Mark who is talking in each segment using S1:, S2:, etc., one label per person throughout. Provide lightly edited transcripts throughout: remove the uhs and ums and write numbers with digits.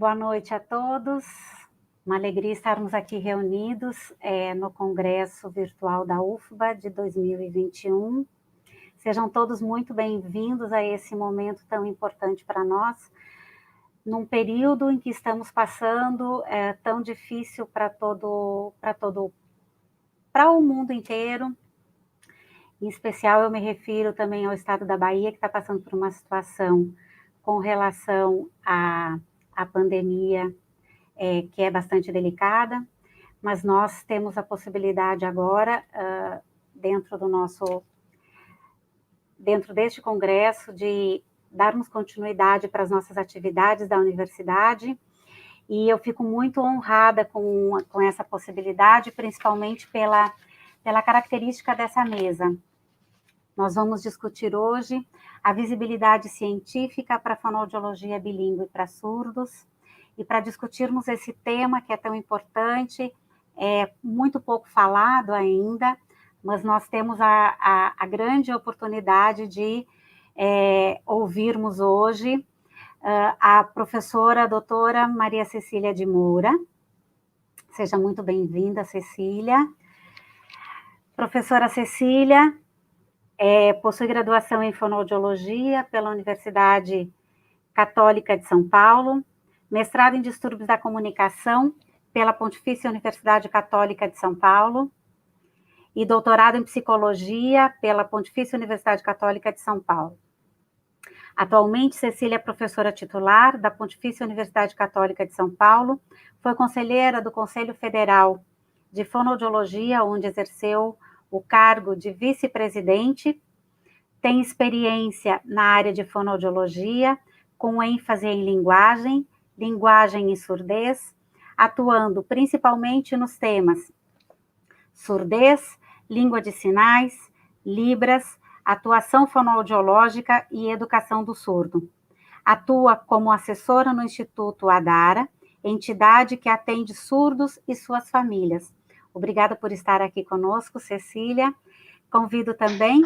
S1: Boa noite a todos. Uma alegria estarmos aqui reunidos no Congresso Virtual da UFBA de 2021. Sejam todos muito bem-vindos a esse momento tão importante para nós, num período em que estamos passando tão difícil para o mundo inteiro. Em especial, eu me refiro também ao estado da Bahia, que está passando por uma situação com relação à pandemia, que é bastante delicada, mas nós temos a possibilidade agora, dentro deste congresso, de darmos continuidade para as nossas atividades da universidade, e eu fico muito honrada com essa possibilidade, principalmente pela característica dessa mesa. Nós vamos discutir hoje a visibilidade científica para a fonoaudiologia bilíngue para surdos, e para discutirmos esse tema que é tão importante, é muito pouco falado ainda, mas nós temos a grande oportunidade de ouvirmos hoje a professora doutora Maria Cecília de Moura. Seja muito bem-vinda, Cecília. Professora Cecília possui graduação em fonoaudiologia pela Universidade Católica de São Paulo, mestrado em distúrbios da comunicação pela Pontifícia Universidade Católica de São Paulo e doutorado em psicologia pela Pontifícia Universidade Católica de São Paulo. Atualmente, Cecília é professora titular da Pontifícia Universidade Católica de São Paulo, foi conselheira do Conselho Federal de Fonoaudiologia, onde exerceu o cargo de vice-presidente, tem experiência na área de fonoaudiologia, com ênfase em linguagem e surdez, atuando principalmente nos temas surdez, língua de sinais, libras, atuação fonoaudiológica e educação do surdo. Atua como assessora no Instituto Adara, entidade que atende surdos e suas famílias. Obrigada por estar aqui conosco, Cecília. Convido também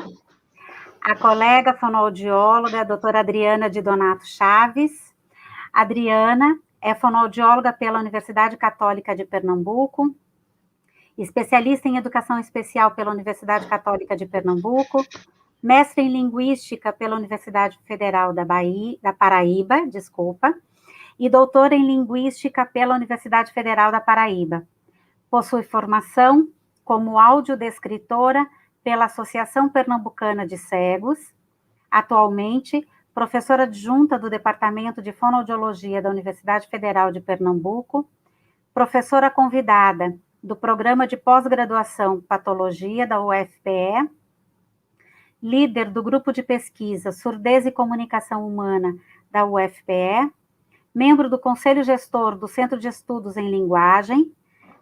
S1: a colega fonoaudióloga, a doutora Adriana de Donato Chaves. Adriana é fonoaudióloga pela Universidade Católica de Pernambuco, especialista em educação especial pela Universidade Católica de Pernambuco, mestre em linguística pela Universidade Federal da Paraíba, e doutora em linguística pela Universidade Federal da Paraíba. Possui formação como audiodescritora pela Associação Pernambucana de Cegos, atualmente professora adjunta do Departamento de Fonoaudiologia da Universidade Federal de Pernambuco, professora convidada do Programa de Pós-Graduação Patologia da UFPE, líder do Grupo de Pesquisa Surdez e Comunicação Humana da UFPE, membro do Conselho Gestor do Centro de Estudos em Linguagem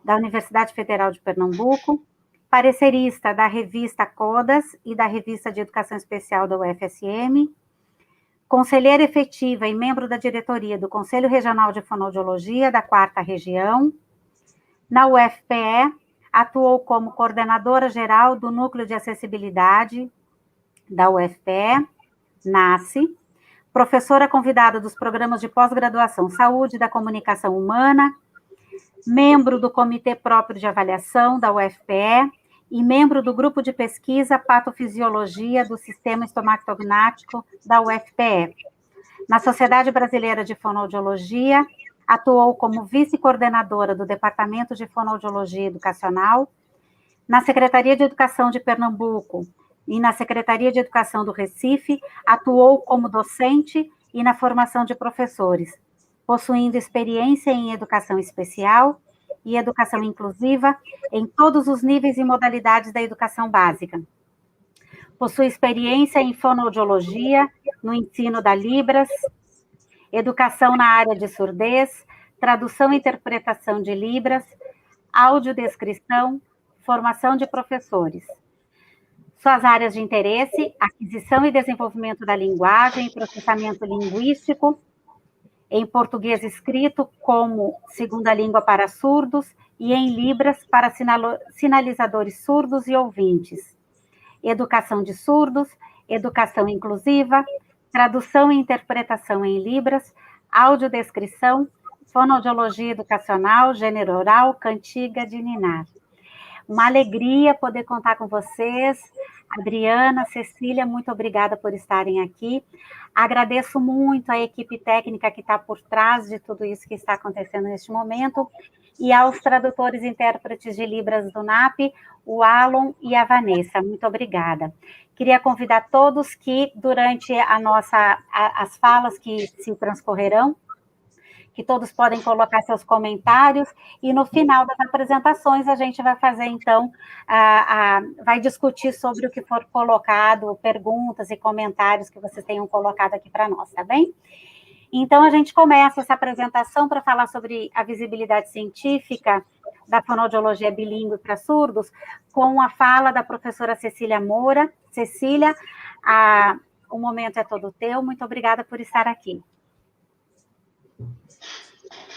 S1: da Universidade Federal de Pernambuco, parecerista da revista CODAS e da Revista de Educação Especial da UFSM, conselheira efetiva e membro da diretoria do Conselho Regional de Fonoaudiologia da 4ª Região. Na UFPE, atuou como coordenadora geral do Núcleo de Acessibilidade da UFPE, NACE, professora convidada dos programas de pós-graduação Saúde da Comunicação Humana, membro do Comitê Próprio de Avaliação da UFPE e membro do Grupo de Pesquisa Patofisiologia do Sistema Estomacognático da UFPE. Na Sociedade Brasileira de Fonoaudiologia, atuou como vice-coordenadora do Departamento de Fonoaudiologia Educacional, na Secretaria de Educação de Pernambuco e na Secretaria de Educação do Recife, atuou como docente e na formação de professores, possuindo experiência em educação especial e educação inclusiva em todos os níveis e modalidades da educação básica. Possui experiência em fonoaudiologia, no ensino da Libras, educação na área de surdez, tradução e interpretação de Libras, audiodescrição, formação de professores. Suas áreas de interesse: aquisição e desenvolvimento da linguagem e processamento linguístico, em português escrito como segunda língua para surdos e em Libras para sinalizadores surdos e ouvintes. Educação de surdos, educação inclusiva, tradução e interpretação em Libras, audiodescrição, Fonoaudiologia Educacional, Gênero Oral, Cantiga de Ninar. Uma alegria poder contar com vocês. Adriana, Cecília, muito obrigada por estarem aqui. Agradeço muito a equipe técnica que está por trás de tudo isso que está acontecendo neste momento, e aos tradutores e intérpretes de Libras do NAP, o Alon e a Vanessa. Muito obrigada. Queria convidar todos que, durante as falas que se transcorrerão, que todos podem colocar seus comentários, e no final das apresentações a gente vai fazer, então, vai discutir sobre o que for colocado, perguntas e comentários que vocês tenham colocado aqui para nós, tá bem? Então, a gente começa essa apresentação para falar sobre a visibilidade científica da fonoaudiologia bilíngue para surdos, com a fala da professora Cecília Moura. Cecília, o momento é todo teu, muito obrigada por estar aqui.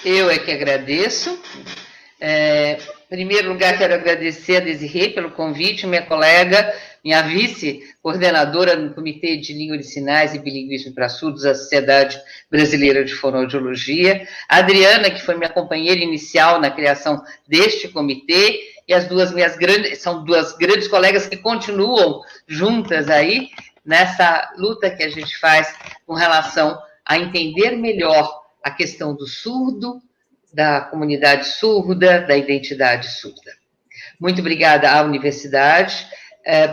S2: Eu é que agradeço. Em primeiro lugar, quero agradecer a Desirê pelo convite, minha colega, minha vice-coordenadora no Comitê de Língua de Sinais e Bilinguismo para Surdos da Sociedade Brasileira de Fonoaudiologia, a Adriana, que foi minha companheira inicial na criação deste comitê, e as são duas grandes colegas que continuam juntas aí nessa luta que a gente faz com relação a entender melhor a questão do surdo, da comunidade surda, da identidade surda. Muito obrigada à universidade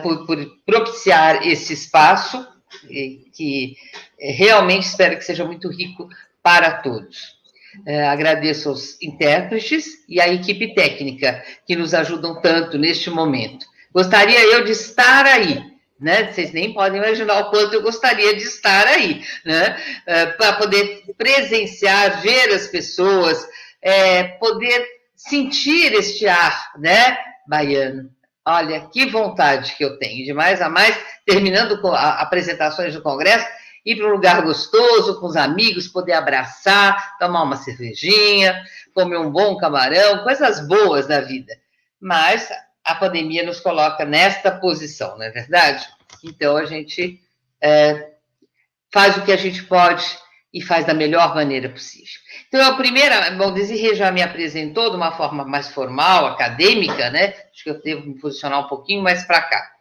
S2: por propiciar esse espaço, que realmente espero que seja muito rico para todos. Agradeço aos intérpretes e à equipe técnica, que nos ajudam tanto neste momento. Gostaria eu de estar aí, né? Vocês nem podem imaginar o quanto eu gostaria de estar aí, né? Para poder presenciar, ver as pessoas, poder sentir este ar, né, baiano. Olha, que vontade que eu tenho, de mais a mais, terminando com as apresentações do Congresso, ir para um lugar gostoso, com os amigos, poder abraçar, tomar uma cervejinha, comer um bom camarão, coisas boas da vida. Mas a pandemia nos coloca nesta posição, não é verdade? Então, a gente faz o que a gente pode e faz da melhor maneira possível. Então, a primeira, bom, Desirê já me apresentou de uma forma mais formal, acadêmica, né? Acho que eu devo me posicionar um pouquinho mais para cá.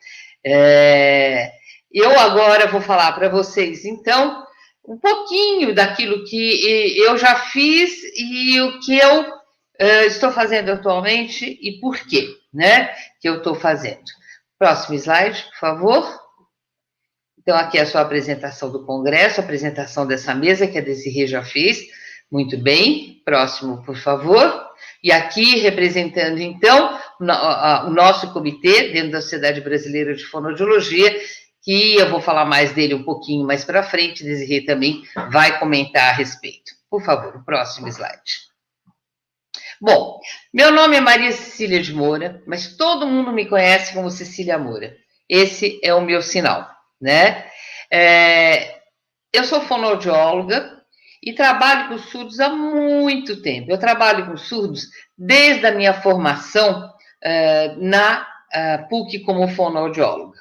S2: Eu agora vou falar para vocês, então, um pouquinho daquilo que eu já fiz e o que eu estou fazendo atualmente e por quê, né, que eu estou fazendo. Próximo slide, por favor. Então, aqui é a sua apresentação do Congresso, a apresentação dessa mesa que a Desirê já fez. Muito bem. Próximo, por favor. E aqui, representando, então, o nosso comitê, dentro da Sociedade Brasileira de Fonoaudiologia, que eu vou falar mais dele um pouquinho mais para frente, Desirê também vai comentar a respeito. Por favor, o próximo slide. Bom, meu nome é Maria Cecília de Moura, mas todo mundo me conhece como Cecília Moura. Esse é o meu sinal, né? Eu sou fonoaudióloga e trabalho com surdos há muito tempo. Eu trabalho com surdos desde a minha formação na PUC como fonoaudióloga.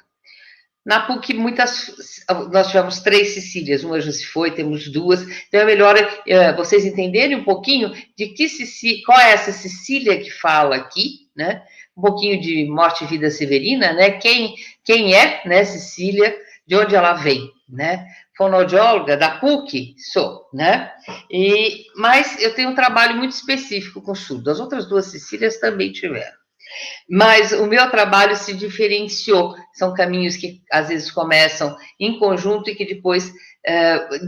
S2: Na PUC, nós tivemos 3 Cecílias, uma já se foi, temos 2, então é melhor vocês entenderem um pouquinho de qual é essa Cecília que fala aqui, né? Um pouquinho de Morte e Vida Severina, né? Quem é, né, Cecília, de onde ela vem, né? Fonoaudióloga da PUC, sou, né? Mas eu tenho um trabalho muito específico com surdo, as outras 2 Cecílias também tiveram. Mas o meu trabalho se diferenciou, são caminhos que às vezes começam em conjunto e que depois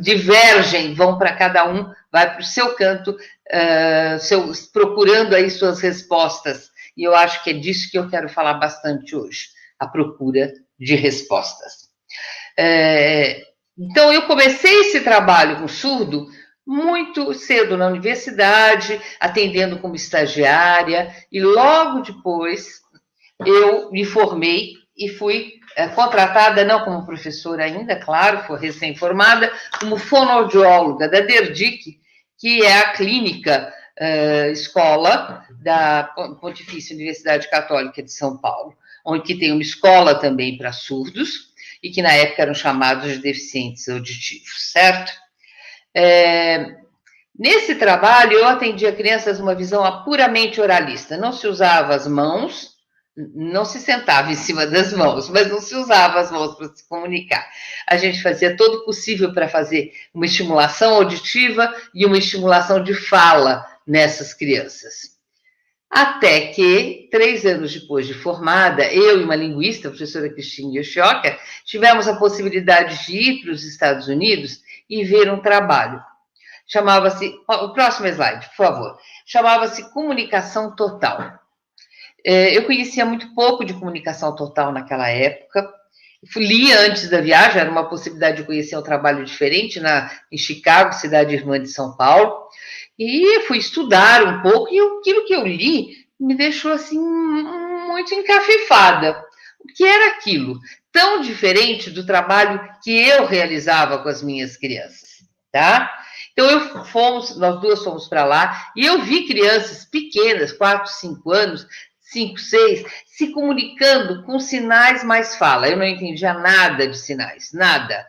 S2: divergem, vão para cada um, vai para o seu canto, procurando aí suas respostas, e eu acho que é disso que eu quero falar bastante hoje, a procura de respostas. Então, eu comecei esse trabalho com surdo muito cedo na universidade, atendendo como estagiária, e logo depois eu me formei e fui contratada, não como professora ainda, claro, fui recém-formada, como fonoaudióloga da DERDIC, que é a clínica escola da Pontifícia Universidade Católica de São Paulo, onde tem uma escola também para surdos, e que na época eram chamados de deficientes auditivos, certo? Nesse trabalho, eu atendia crianças numa visão puramente oralista. Não se usava as mãos, não se sentava em cima das mãos, mas não se usava as mãos para se comunicar. A gente fazia todo o possível para fazer uma estimulação auditiva e uma estimulação de fala nessas crianças. Até que, 3 anos depois de formada, eu e uma linguista, a professora Cristina Yoshioka, tivemos a possibilidade de ir para os Estados Unidos e ver um trabalho. Chamava-se, o próximo slide, por favor, chamava-se Comunicação Total. Eu conhecia muito pouco de comunicação total naquela época, li antes da viagem, era uma possibilidade de conhecer um trabalho diferente em Chicago, cidade irmã de São Paulo, e fui estudar um pouco, e aquilo que eu li me deixou assim muito encafifada. O que era aquilo? Tão diferente do trabalho que eu realizava com as minhas crianças, tá? Então, nós duas fomos para lá, e eu vi crianças pequenas, 4, 5 anos, 5, 6, se comunicando com sinais mais fala. Eu não entendia nada de sinais, nada.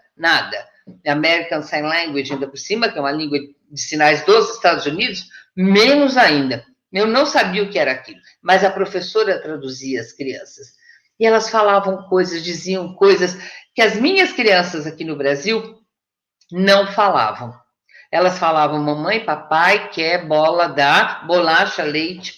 S2: American Sign Language, ainda por cima, que é uma língua de sinais dos Estados Unidos, menos ainda. Eu não sabia o que era aquilo, mas a professora traduzia as crianças. E elas falavam coisas, diziam coisas que as minhas crianças aqui no Brasil não falavam. Elas falavam mamãe, papai, quer, bola, dá, bolacha, leite,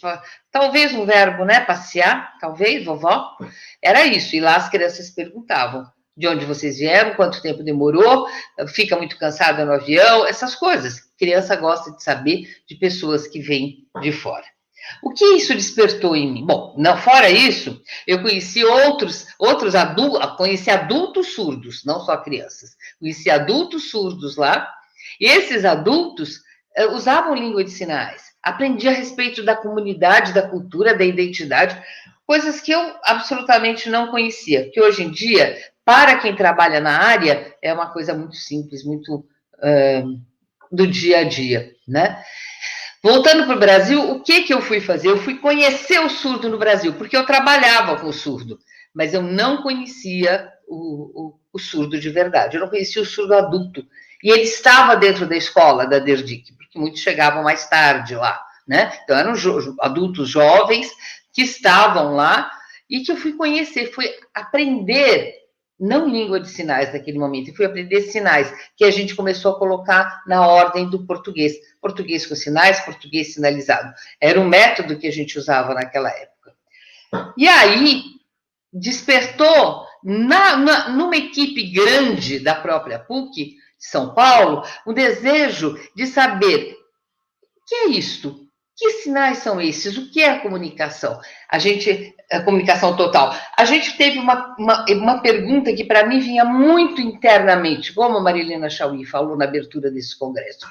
S2: talvez um verbo, né? Passear, talvez, vovó. Era isso. E lá as crianças perguntavam de onde vocês vieram, quanto tempo demorou, fica muito cansada no avião, essas coisas. Criança gosta de saber de pessoas que vêm de fora. O que isso despertou em mim? Bom, não, fora isso, eu conheci outros adultos, conheci adultos surdos, não só crianças. Conheci adultos surdos lá, e esses adultos usavam língua de sinais. Aprendi a respeito da comunidade, da cultura, da identidade, coisas que eu absolutamente não conhecia, que hoje em dia, para quem trabalha na área, é uma coisa muito simples, muito do dia a dia, né? Voltando para o Brasil, o que eu fui fazer? Eu fui conhecer o surdo no Brasil, porque eu trabalhava com o surdo, mas eu não conhecia o surdo de verdade, eu não conhecia o surdo adulto. E ele estava dentro da escola da Derdic, porque muitos chegavam mais tarde lá, né? Então, eram adultos jovens que estavam lá e que eu fui conhecer, fui aprender, não língua de sinais naquele momento, eu fui aprender sinais, que a gente começou a colocar na ordem do português. Português com sinais, português sinalizado. Era um método que a gente usava naquela época. E aí, despertou, numa equipe grande da própria PUC, de São Paulo, um desejo de saber o que é isto? Que sinais são esses? O que é a comunicação? A comunicação total. A gente teve uma pergunta que para mim vinha muito internamente, como a Marilena Chauí falou na abertura desse congresso.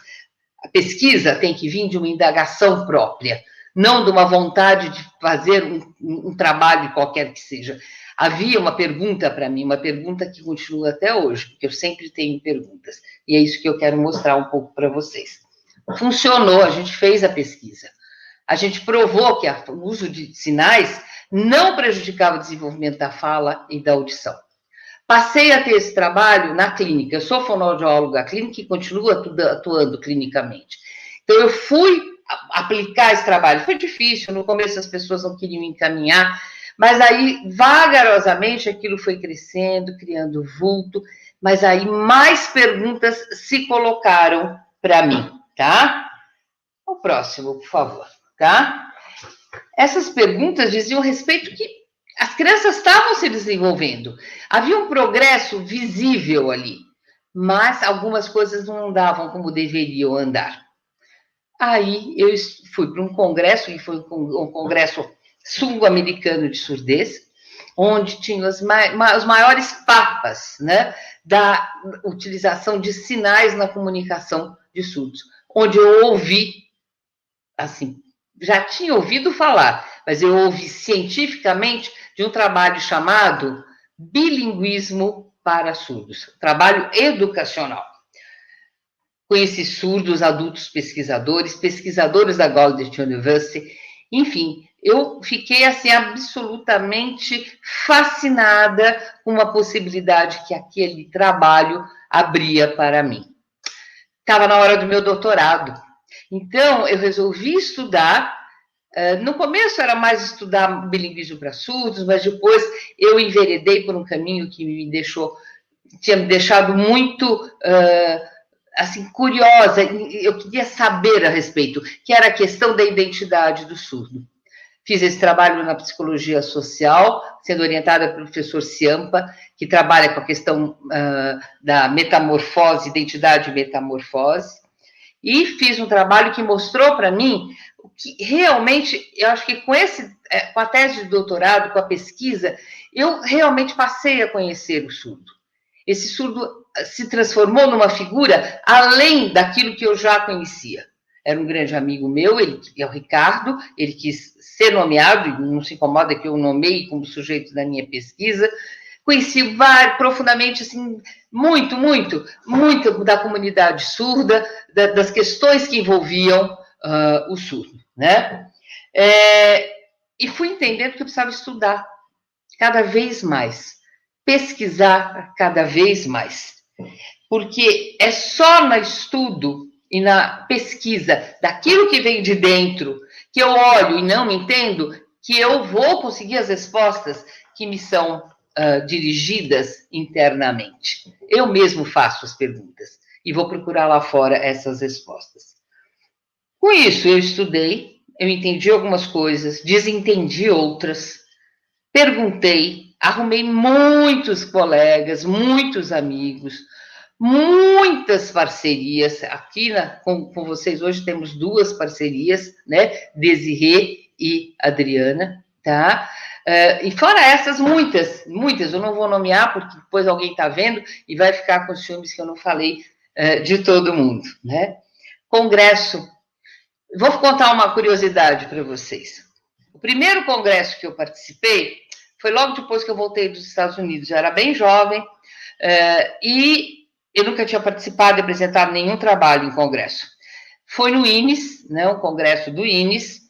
S2: A pesquisa tem que vir de uma indagação própria, não de uma vontade de fazer um trabalho qualquer que seja. Havia uma pergunta para mim, uma pergunta que continua até hoje, porque eu sempre tenho perguntas, e é isso que eu quero mostrar um pouco para vocês. Funcionou, a gente fez a pesquisa. A gente provou que o uso de sinais não prejudicava o desenvolvimento da fala e da audição. Passei a ter esse trabalho na clínica. Eu sou fonoaudióloga clínica e continuo atuando clinicamente. Então, eu fui aplicar esse trabalho. Foi difícil, no começo as pessoas não queriam encaminhar, mas aí, vagarosamente, aquilo foi crescendo, criando vulto, mas aí mais perguntas se colocaram para mim, tá? O próximo, por favor, tá? Essas perguntas diziam respeito que as crianças estavam se desenvolvendo. Havia um progresso visível ali, mas algumas coisas não andavam como deveriam andar. Aí eu fui para um congresso, e foi um congresso sul-americano de surdez, onde tinha os maiores papas, né, da utilização de sinais na comunicação de surdos, onde eu ouvi, assim, já tinha ouvido falar, mas eu ouvi cientificamente de um trabalho chamado Bilinguismo para Surdos, trabalho educacional. Conheci surdos, adultos pesquisadores da Golden University, enfim, eu fiquei assim absolutamente fascinada com a possibilidade que aquele trabalho abria para mim. Estava na hora do meu doutorado. Então, eu resolvi estudar. No começo era mais estudar bilinguismo para surdos, mas depois eu enveredei por um caminho que tinha me deixado muito assim, curiosa. Eu queria saber a respeito, que era a questão da identidade do surdo. Fiz esse trabalho na psicologia social, sendo orientada pelo professor Ciampa, que trabalha com a questão da metamorfose, identidade e metamorfose, e fiz um trabalho que mostrou para mim o que realmente, eu acho que com a tese de doutorado, com a pesquisa, eu realmente passei a conhecer o surdo. Esse surdo se transformou numa figura além daquilo que eu já conhecia. Era um grande amigo meu, ele é o Ricardo, ele quis ser nomeado, e não se incomoda que eu o nomeie como sujeito da minha pesquisa. Conheci profundamente, assim, muito da comunidade surda, das questões que envolviam o surdo, né? E fui entendendo que eu precisava estudar cada vez mais, pesquisar cada vez mais, porque é só no estudo e na pesquisa daquilo que vem de dentro, que eu olho e não me entendo, que eu vou conseguir as respostas que me são dirigidas internamente. Eu mesmo faço as perguntas e vou procurar lá fora essas respostas. Com isso, eu estudei, eu entendi algumas coisas, desentendi outras, perguntei, arrumei muitos colegas, muitos amigos, muitas parcerias. Aqui com vocês hoje temos 2 parcerias, né? Desirê e Adriana, tá? E fora essas, muitas, eu não vou nomear, porque depois alguém está vendo e vai ficar com os ciúmes que eu não falei de todo mundo, né? Congresso. Vou contar uma curiosidade para vocês. O primeiro congresso que eu participei foi logo depois que eu voltei dos Estados Unidos. Eu era bem jovem e eu nunca tinha participado e apresentado nenhum trabalho em congresso. Foi no INES, né, um congresso do INES,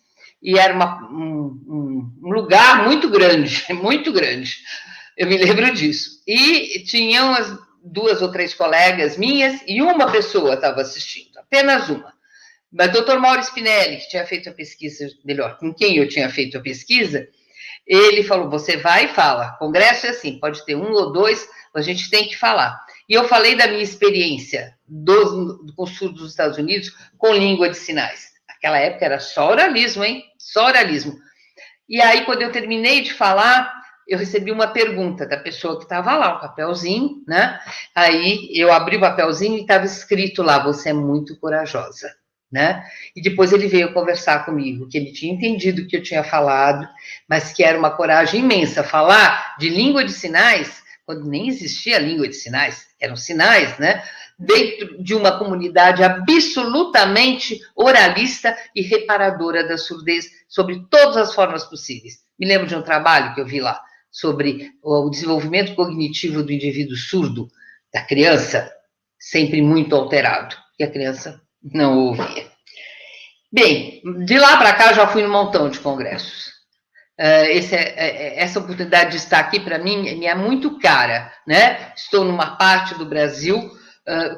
S2: e era um lugar muito grande, muito grande. Eu me lembro disso. E tinham 2 ou 3 colegas minhas e uma pessoa estava assistindo, apenas uma. Mas o Dr. Mauro Spinelli, que tinha feito a pesquisa, melhor, com quem eu tinha feito a pesquisa, ele falou, você vai e fala, congresso é assim, pode ter 1 ou 2, a gente tem que falar. E eu falei da minha experiência com o surdo dos Estados Unidos com língua de sinais. Naquela época era só oralismo, hein? Só oralismo. E aí, quando eu terminei de falar, eu recebi uma pergunta da pessoa que estava lá, um papelzinho, né? Aí eu abri o papelzinho e estava escrito lá, você é muito corajosa. Né? E depois ele veio conversar comigo, que ele tinha entendido o que eu tinha falado, mas que era uma coragem imensa falar de língua de sinais, quando nem existia língua de sinais, eram sinais, né? Dentro de uma comunidade absolutamente oralista e reparadora da surdez, sobre todas as formas possíveis. Me lembro de um trabalho que eu vi lá, sobre o desenvolvimento cognitivo do indivíduo surdo, da criança, sempre muito alterado, que a criança não ouvia. Bem, de lá para cá já fui num montão de congressos. Essa oportunidade de estar aqui, para mim, me é muito cara, né? Estou numa parte do Brasil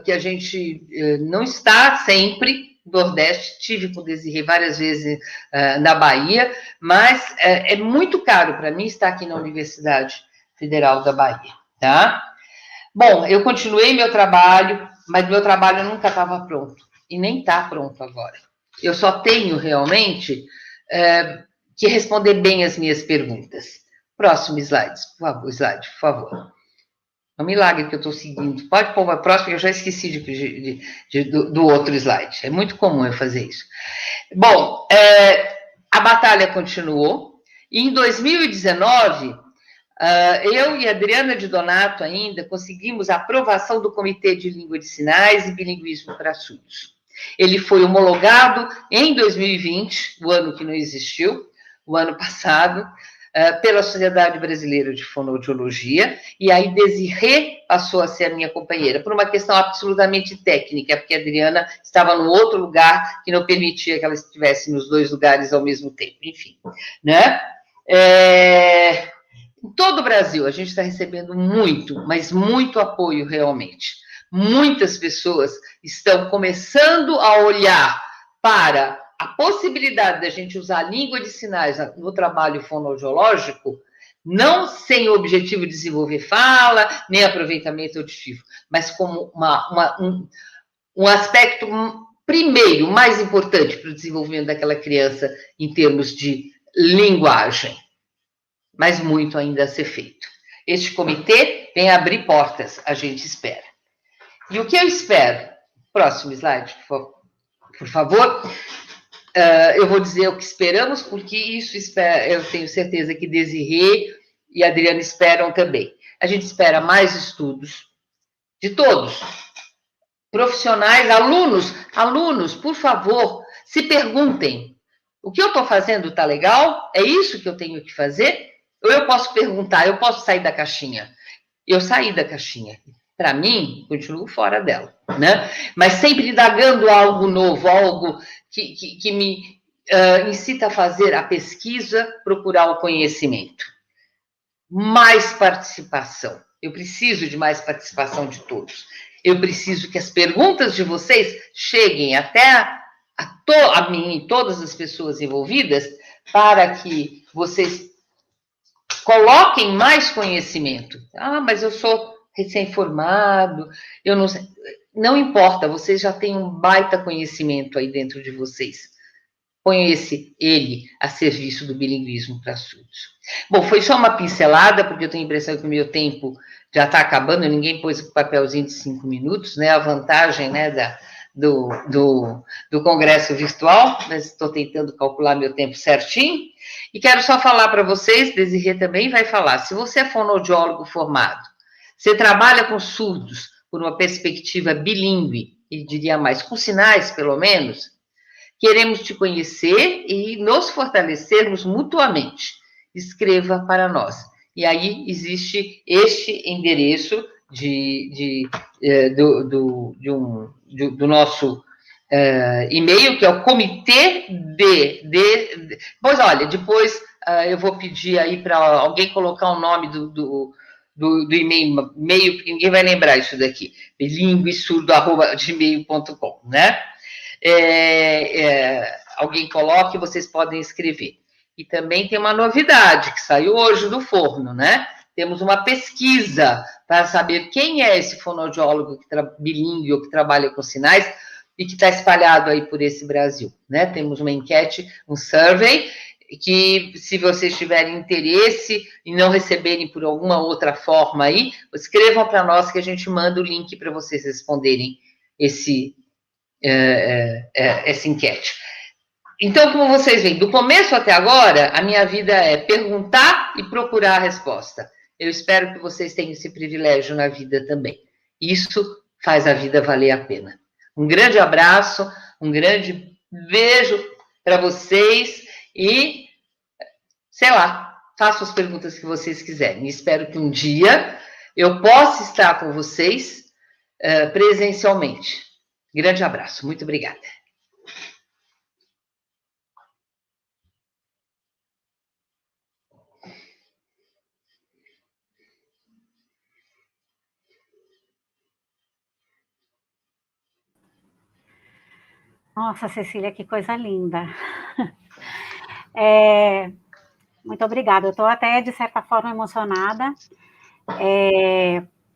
S2: que a gente não está sempre, no Nordeste, tive com o Desirê várias vezes na Bahia, mas é muito caro para mim estar aqui na Universidade Federal da Bahia, tá? Bom, eu continuei meu trabalho, mas meu trabalho nunca estava pronto. E nem está pronto agora. Eu só tenho realmente que responder bem as minhas perguntas. Próximo slide, por favor. É um milagre que eu estou seguindo. Pode pôr uma próxima, eu já esqueci do outro slide. É muito comum eu fazer isso. Bom, a batalha continuou. E em 2019, eu e a Adriana de Donato ainda conseguimos a aprovação do Comitê de Língua de Sinais e Bilinguismo para Surdos. Ele foi homologado em 2020, o ano que não existiu, o ano passado, pela Sociedade Brasileira de Fonoaudiologia, e aí Desirê passou a ser a minha companheira, por uma questão absolutamente técnica, porque a Adriana estava num outro lugar que não permitia que ela estivesse nos 2 lugares ao mesmo tempo, enfim, né? Em todo o Brasil, a gente está recebendo muito, mas muito apoio realmente. Muitas pessoas estão começando a olhar para a possibilidade da gente usar a língua de sinais no trabalho fonoaudiológico, não sem o objetivo de desenvolver fala, nem aproveitamento auditivo, mas como um aspecto primeiro, mais importante para o desenvolvimento daquela criança em termos de linguagem. Mas muito ainda a ser feito. Este comitê vem abrir portas, a gente espera. E o que eu espero? Próximo slide, por favor. Eu vou dizer o que esperamos, porque isso eu tenho certeza que Desirê e Adriana esperam também. A gente espera mais estudos de todos, profissionais, alunos, por favor, se perguntem, o que eu estou fazendo está legal? É isso que eu tenho que fazer? Ou eu posso perguntar, eu posso sair da caixinha? Eu saí da caixinha. Para mim, continuo fora dela, né? Mas sempre indagando algo novo, algo que me incita a fazer a pesquisa, procurar o conhecimento. Mais participação. Eu preciso de mais participação de todos. Eu preciso que as perguntas de vocês cheguem até a mim e todas as pessoas envolvidas para que vocês coloquem mais conhecimento. Ah, mas eu sou recém-formado, eu não sei. Não importa, vocês já têm um baita conhecimento aí dentro de vocês. Põe ele a serviço do bilinguismo para surdos. Bom, foi só uma pincelada, porque eu tenho a impressão que o meu tempo já está acabando, ninguém pôs o papelzinho de 5 minutos, né? A vantagem, né, do congresso virtual, mas estou tentando calcular meu tempo certinho. E quero só falar para vocês, Desirê também vai falar, se você é fonoaudiólogo formado, você trabalha com surdos por uma perspectiva bilíngue, e diria mais, com sinais, pelo menos, queremos te conhecer e nos fortalecermos mutuamente. Escreva para nós. E aí existe este endereço do nosso e-mail, que é o comitê Pois olha, depois eu vou pedir aí para alguém colocar o nome do e-mail, porque ninguém vai lembrar isso daqui. bilinguesurdo@gmail.com, né? Alguém coloque e vocês podem escrever. E também tem uma novidade que saiu hoje do forno, né? Temos uma pesquisa para saber quem é esse fonoaudiólogo bilíngue ou que trabalha com sinais e que está espalhado aí por esse Brasil, né? Temos uma enquete, um survey, que se vocês tiverem interesse e não receberem por alguma outra forma aí, escrevam para nós que a gente manda o link para vocês responderem essa enquete. Então, como vocês veem, do começo até agora, a minha vida é perguntar e procurar a resposta. Eu espero que vocês tenham esse privilégio na vida também. Isso faz a vida valer a pena. Um grande abraço, um grande beijo para vocês e, sei lá, façam as perguntas que vocês quiserem. Espero que um dia eu possa estar com vocês presencialmente. Grande abraço, muito obrigada.
S1: Nossa, Cecília, que coisa linda. Muito obrigada. Eu estou até, de certa forma, emocionada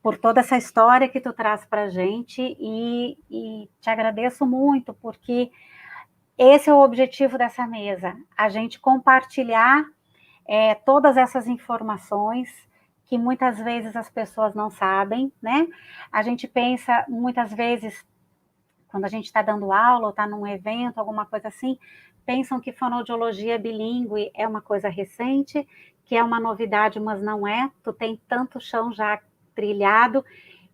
S1: por toda essa história que tu traz para a gente e te agradeço muito, porque esse é o objetivo dessa mesa, a gente compartilhar todas essas informações que muitas vezes as pessoas não sabem, né? A gente pensa, muitas vezes, quando a gente está dando aula ou está num evento, alguma coisa assim, pensam que fonoaudiologia bilíngue é uma coisa recente, que é uma novidade, mas não é. Tu tem tanto chão já trilhado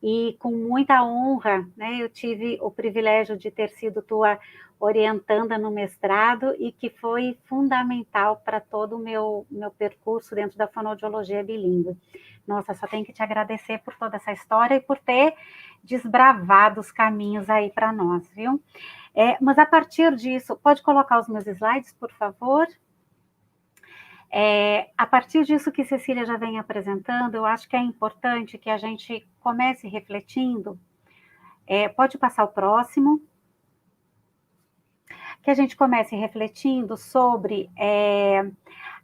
S1: e com muita honra, né? Eu tive o privilégio de ter sido tua orientanda no mestrado e que foi fundamental para todo o meu percurso dentro da fonoaudiologia bilíngue. Nossa, só tenho que te agradecer por toda essa história e por ter desbravado os caminhos aí para nós, viu? Mas a partir disso, pode colocar os meus slides, por favor? A partir disso que Cecília já vem apresentando, eu acho que é importante que a gente comece refletindo. Pode passar o próximo. que a gente comece refletindo sobre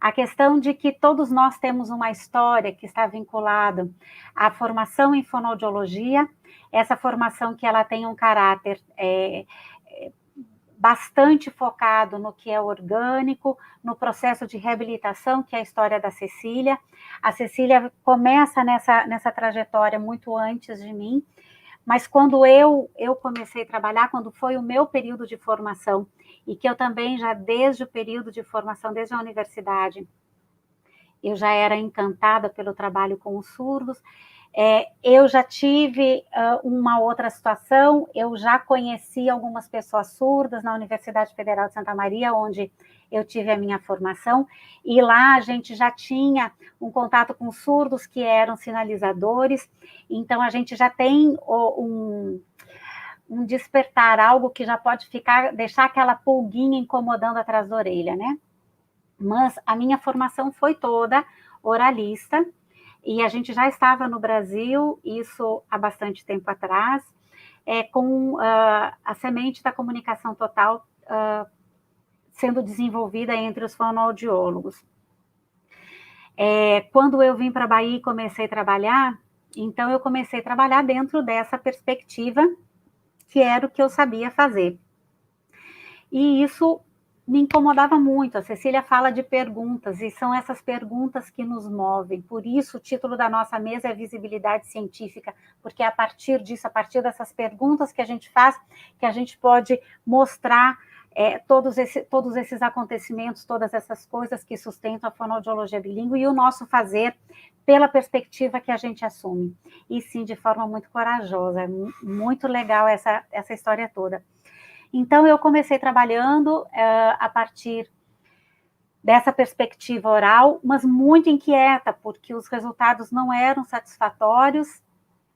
S1: a questão de que todos nós temos uma história que está vinculada à formação em fonoaudiologia, essa formação que ela tem um caráter bastante focado no que é orgânico, no processo de reabilitação, que é a história da Cecília. A Cecília começa nessa trajetória muito antes de mim, mas quando eu comecei a trabalhar, quando foi o meu período de formação, e que eu também já desde o período de formação, desde a universidade, eu já era encantada pelo trabalho com os surdos. Eu já tive uma outra situação, eu já conheci algumas pessoas surdas na Universidade Federal de Santa Maria, onde eu tive a minha formação, e lá a gente já tinha um contato com surdos que eram sinalizadores, então a gente já tem um despertar, algo que já pode deixar aquela pulguinha incomodando atrás da orelha, né? Mas a minha formação foi toda oralista, e a gente já estava no Brasil, isso há bastante tempo atrás, com a semente da comunicação total sendo desenvolvida entre os fonoaudiólogos. Quando eu vim para a Bahia e comecei a trabalhar, então eu comecei a trabalhar dentro dessa perspectiva, que era o que eu sabia fazer. E isso me incomodava muito. A Cecília fala de perguntas, e são essas perguntas que nos movem. Por isso, o título da nossa mesa é Visibilidade Científica, porque é a partir disso, a partir dessas perguntas que a gente faz, que a gente pode mostrar todos esses acontecimentos, todas essas coisas que sustentam a fonoaudiologia bilíngue e o nosso fazer pela perspectiva que a gente assume. E sim, de forma muito corajosa. É muito legal essa história toda. Então, eu comecei trabalhando a partir dessa perspectiva oral, mas muito inquieta, porque os resultados não eram satisfatórios,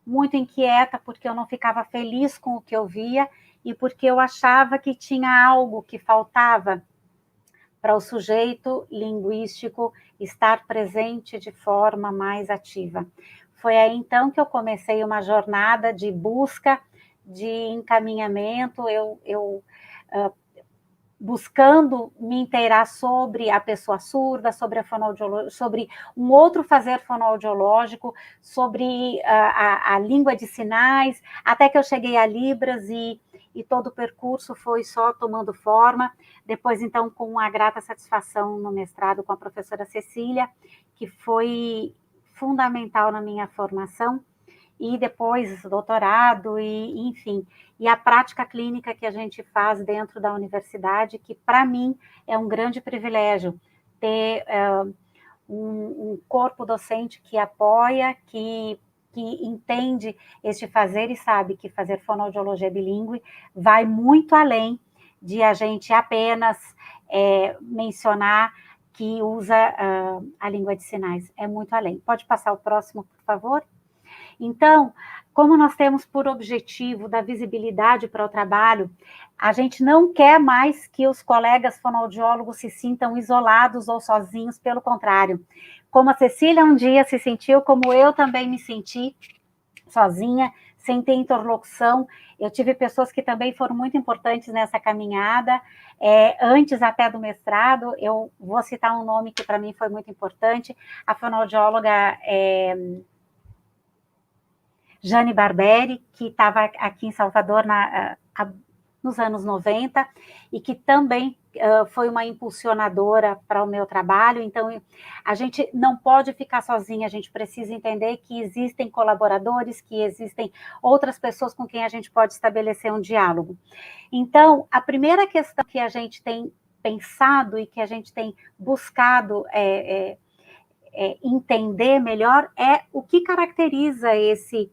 S1: muito inquieta, porque eu não ficava feliz com o que eu via, e porque eu achava que tinha algo que faltava para o sujeito linguístico estar presente de forma mais ativa. Foi aí, então, que eu comecei uma jornada de busca, de encaminhamento, buscando me inteirar sobre a pessoa surda, sobre a fonoaudiologia, sobre um outro fazer fonoaudiológico, sobre a língua de sinais, até que eu cheguei a Libras e todo o percurso foi só tomando forma. Depois, então, com uma grata satisfação no mestrado com a professora Cecília, que foi fundamental na minha formação, e depois doutorado, e enfim, e a prática clínica que a gente faz dentro da universidade, que para mim é um grande privilégio ter um corpo docente que apoia, que entende este fazer e sabe que fazer fonoaudiologia bilíngue vai muito além de a gente apenas mencionar que usa a língua de sinais, é muito além. Pode passar o próximo, por favor? Então, como nós temos por objetivo da visibilidade para o trabalho, a gente não quer mais que os colegas fonoaudiólogos se sintam isolados ou sozinhos, pelo contrário. Como a Cecília um dia se sentiu, como eu também me senti sozinha, sem ter interlocução. Eu tive pessoas que também foram muito importantes nessa caminhada, antes até do mestrado. Eu vou citar um nome que para mim foi muito importante, a fonoaudióloga Jane Barberi, que estava aqui em Salvador nos anos 90, e que também foi uma impulsionadora para o meu trabalho. Então, a gente não pode ficar sozinha, a gente precisa entender que existem colaboradores, que existem outras pessoas com quem a gente pode estabelecer um diálogo. Então, a primeira questão que a gente tem pensado e que a gente tem buscado entender melhor é o que caracteriza esse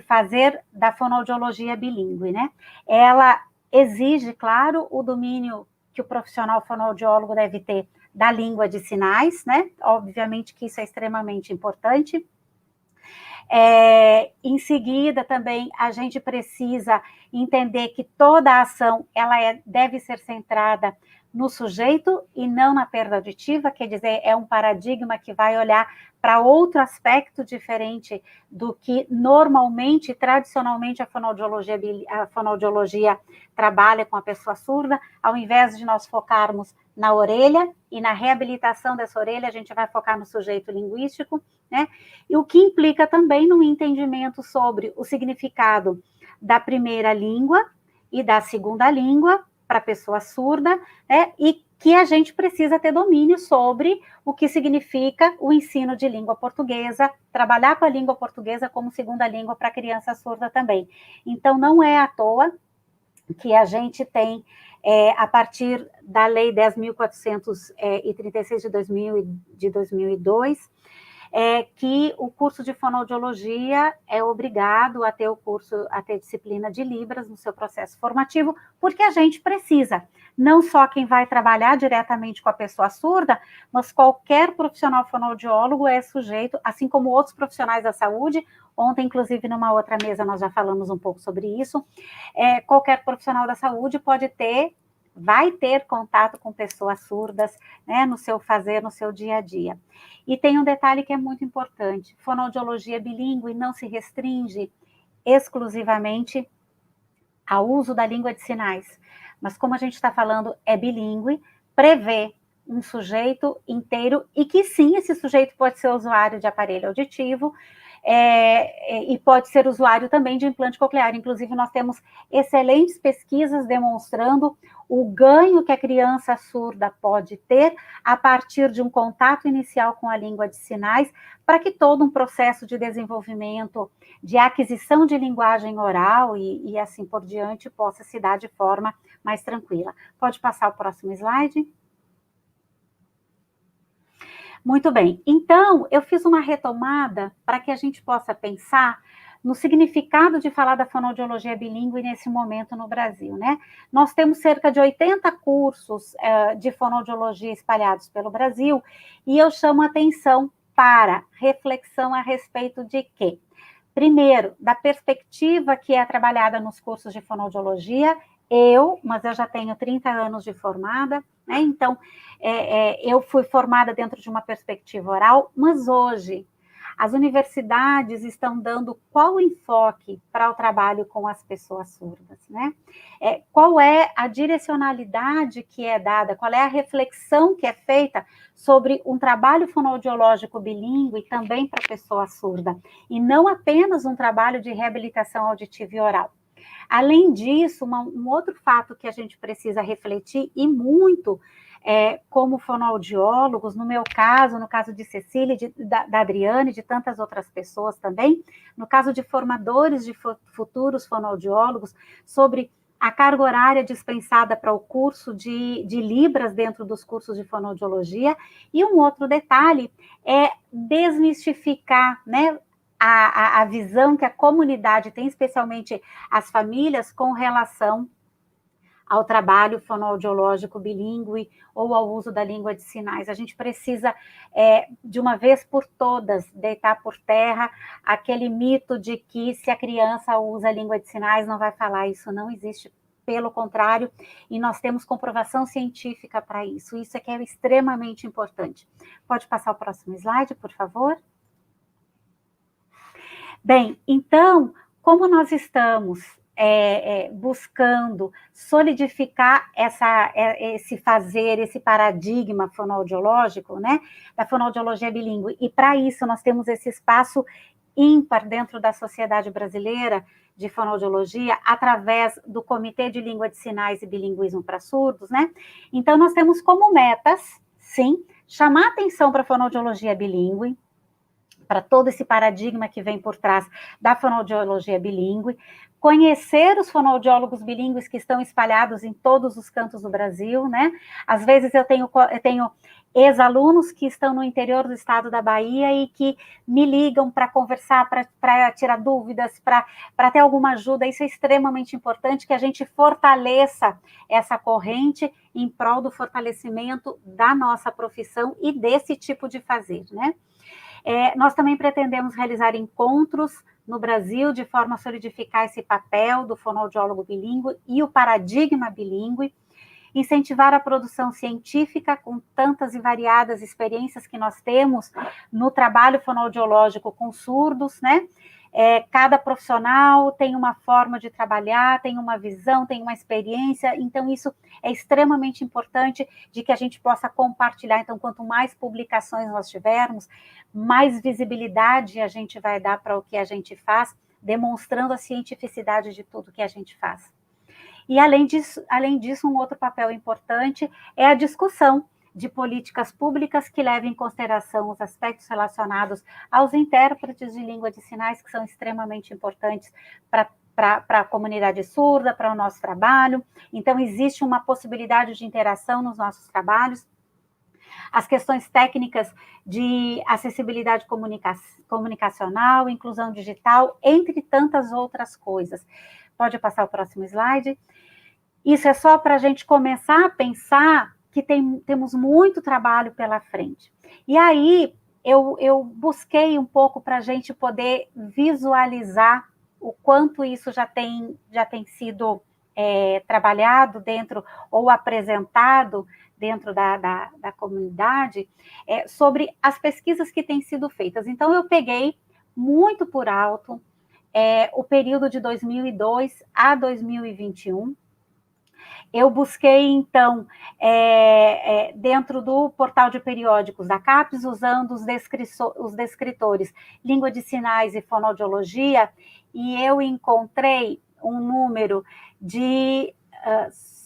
S1: fazer da fonoaudiologia bilíngue, né? Ela exige, claro, o domínio que o profissional fonoaudiólogo deve ter da língua de sinais, né? Obviamente que isso é extremamente importante. Em seguida, também, a gente precisa entender que toda a ação deve ser centrada no sujeito e não na perda auditiva, quer dizer, é um paradigma que vai olhar para outro aspecto diferente do que normalmente, tradicionalmente, a fonoaudiologia trabalha com a pessoa surda. Ao invés de nós focarmos na orelha e na reabilitação dessa orelha, a gente vai focar no sujeito linguístico, né? E o que implica também no entendimento sobre o significado da primeira língua e da segunda língua para a pessoa surda, né? E que a gente precisa ter domínio sobre o que significa o ensino de língua portuguesa, trabalhar com a língua portuguesa como segunda língua para a criança surda também. Então, não é à toa que a gente tem, a partir da Lei 10.436 de 2002, que o curso de fonoaudiologia é obrigado a ter a ter disciplina de Libras no seu processo formativo, porque a gente precisa, não só quem vai trabalhar diretamente com a pessoa surda, mas qualquer profissional fonoaudiólogo é sujeito, assim como outros profissionais da saúde. Ontem, inclusive, numa outra mesa, nós já falamos um pouco sobre isso. Qualquer profissional da saúde vai ter contato com pessoas surdas, né, no seu fazer, no seu dia a dia. E tem um detalhe que é muito importante: fonoaudiologia bilíngue não se restringe exclusivamente ao uso da língua de sinais, mas como a gente está falando, é bilíngue, prevê um sujeito inteiro, e que sim, esse sujeito pode ser usuário de aparelho auditivo, e pode ser usuário também de implante coclear. Inclusive, nós temos excelentes pesquisas demonstrando o ganho que a criança surda pode ter a partir de um contato inicial com a língua de sinais, para que todo um processo de desenvolvimento, de aquisição de linguagem oral e assim por diante, possa se dar de forma mais tranquila. Pode passar o próximo slide? Muito bem, então eu fiz uma retomada para que a gente possa pensar no significado de falar da fonoaudiologia bilíngue nesse momento no Brasil, né? Nós temos cerca de 80 cursos de fonoaudiologia espalhados pelo Brasil, e eu chamo a atenção para reflexão a respeito de quê? Primeiro, da perspectiva que é trabalhada nos cursos de fonoaudiologia. Mas eu já tenho 30 anos de formada, né? Então, eu fui formada dentro de uma perspectiva oral, mas hoje as universidades estão dando qual enfoque para o trabalho com as pessoas surdas, né? Qual é a direcionalidade que é dada, qual é a reflexão que é feita sobre um trabalho fonoaudiológico bilíngue também para a pessoa surda, e não apenas um trabalho de reabilitação auditiva e oral. Além disso, um outro fato que a gente precisa refletir, e muito, como fonoaudiólogos, no meu caso, no caso de Cecília, da Adriane, de tantas outras pessoas também, no caso de formadores de futuros fonoaudiólogos, sobre a carga horária dispensada para o curso de Libras dentro dos cursos de fonoaudiologia. E um outro detalhe é desmistificar, né, a visão que a comunidade tem, especialmente as famílias, com relação ao trabalho fonoaudiológico bilíngue ou ao uso da língua de sinais. A gente precisa, de uma vez por todas, deitar por terra aquele mito de que se a criança usa a língua de sinais não vai falar. Isso não existe, pelo contrário, e nós temos comprovação científica para isso. Isso é que é extremamente importante. Pode passar o próximo slide, por favor? Bem, então, como nós estamos buscando solidificar esse fazer, esse paradigma fonoaudiológico, né, da fonoaudiologia bilíngue, e para isso nós temos esse espaço ímpar dentro da Sociedade Brasileira de Fonoaudiologia, através do Comitê de Língua de Sinais e Bilinguismo para Surdos, né? Então, nós temos como metas, sim, chamar atenção para a fonoaudiologia bilíngue, para todo esse paradigma que vem por trás da fonoaudiologia bilíngue, conhecer os fonoaudiólogos bilíngues que estão espalhados em todos os cantos do Brasil, né? Às vezes eu tenho ex-alunos que estão no interior do estado da Bahia e que me ligam para conversar, para tirar dúvidas, para ter alguma ajuda. Isso é extremamente importante, que a gente fortaleça essa corrente em prol do fortalecimento da nossa profissão e desse tipo de fazer, né? Nós também pretendemos realizar encontros no Brasil de forma a solidificar esse papel do fonoaudiólogo bilíngue e o paradigma bilíngue. incentivar a produção científica com tantas e variadas experiências que nós temos no trabalho fonoaudiológico com surdos, né? Cada profissional tem uma forma de trabalhar, tem uma visão, tem uma experiência, então isso é extremamente importante de que a gente possa compartilhar. Então, quanto mais publicações nós tivermos, mais visibilidade a gente vai dar para o que a gente faz, demonstrando a cientificidade de tudo que a gente faz. E, além disso, um outro papel importante é a discussão de políticas públicas que levem em consideração os aspectos relacionados aos intérpretes de língua de sinais, que são extremamente importantes para a comunidade surda, para o nosso trabalho. Então, existe uma possibilidade de interação nos nossos trabalhos. As questões técnicas de acessibilidade comunicacional, inclusão digital, entre tantas outras coisas. Pode passar o próximo slide. Isso é só para a gente começar a pensar que temos muito trabalho pela frente. E aí, eu busquei um pouco para a gente poder visualizar o quanto isso já tem sido trabalhado dentro, ou apresentado dentro da comunidade, sobre as pesquisas que têm sido feitas. Então, eu peguei muito por alto o período de 2002 a 2021, eu busquei, então, dentro do portal de periódicos da CAPES, usando os descritores língua de sinais e fonoaudiologia, e eu encontrei um número de,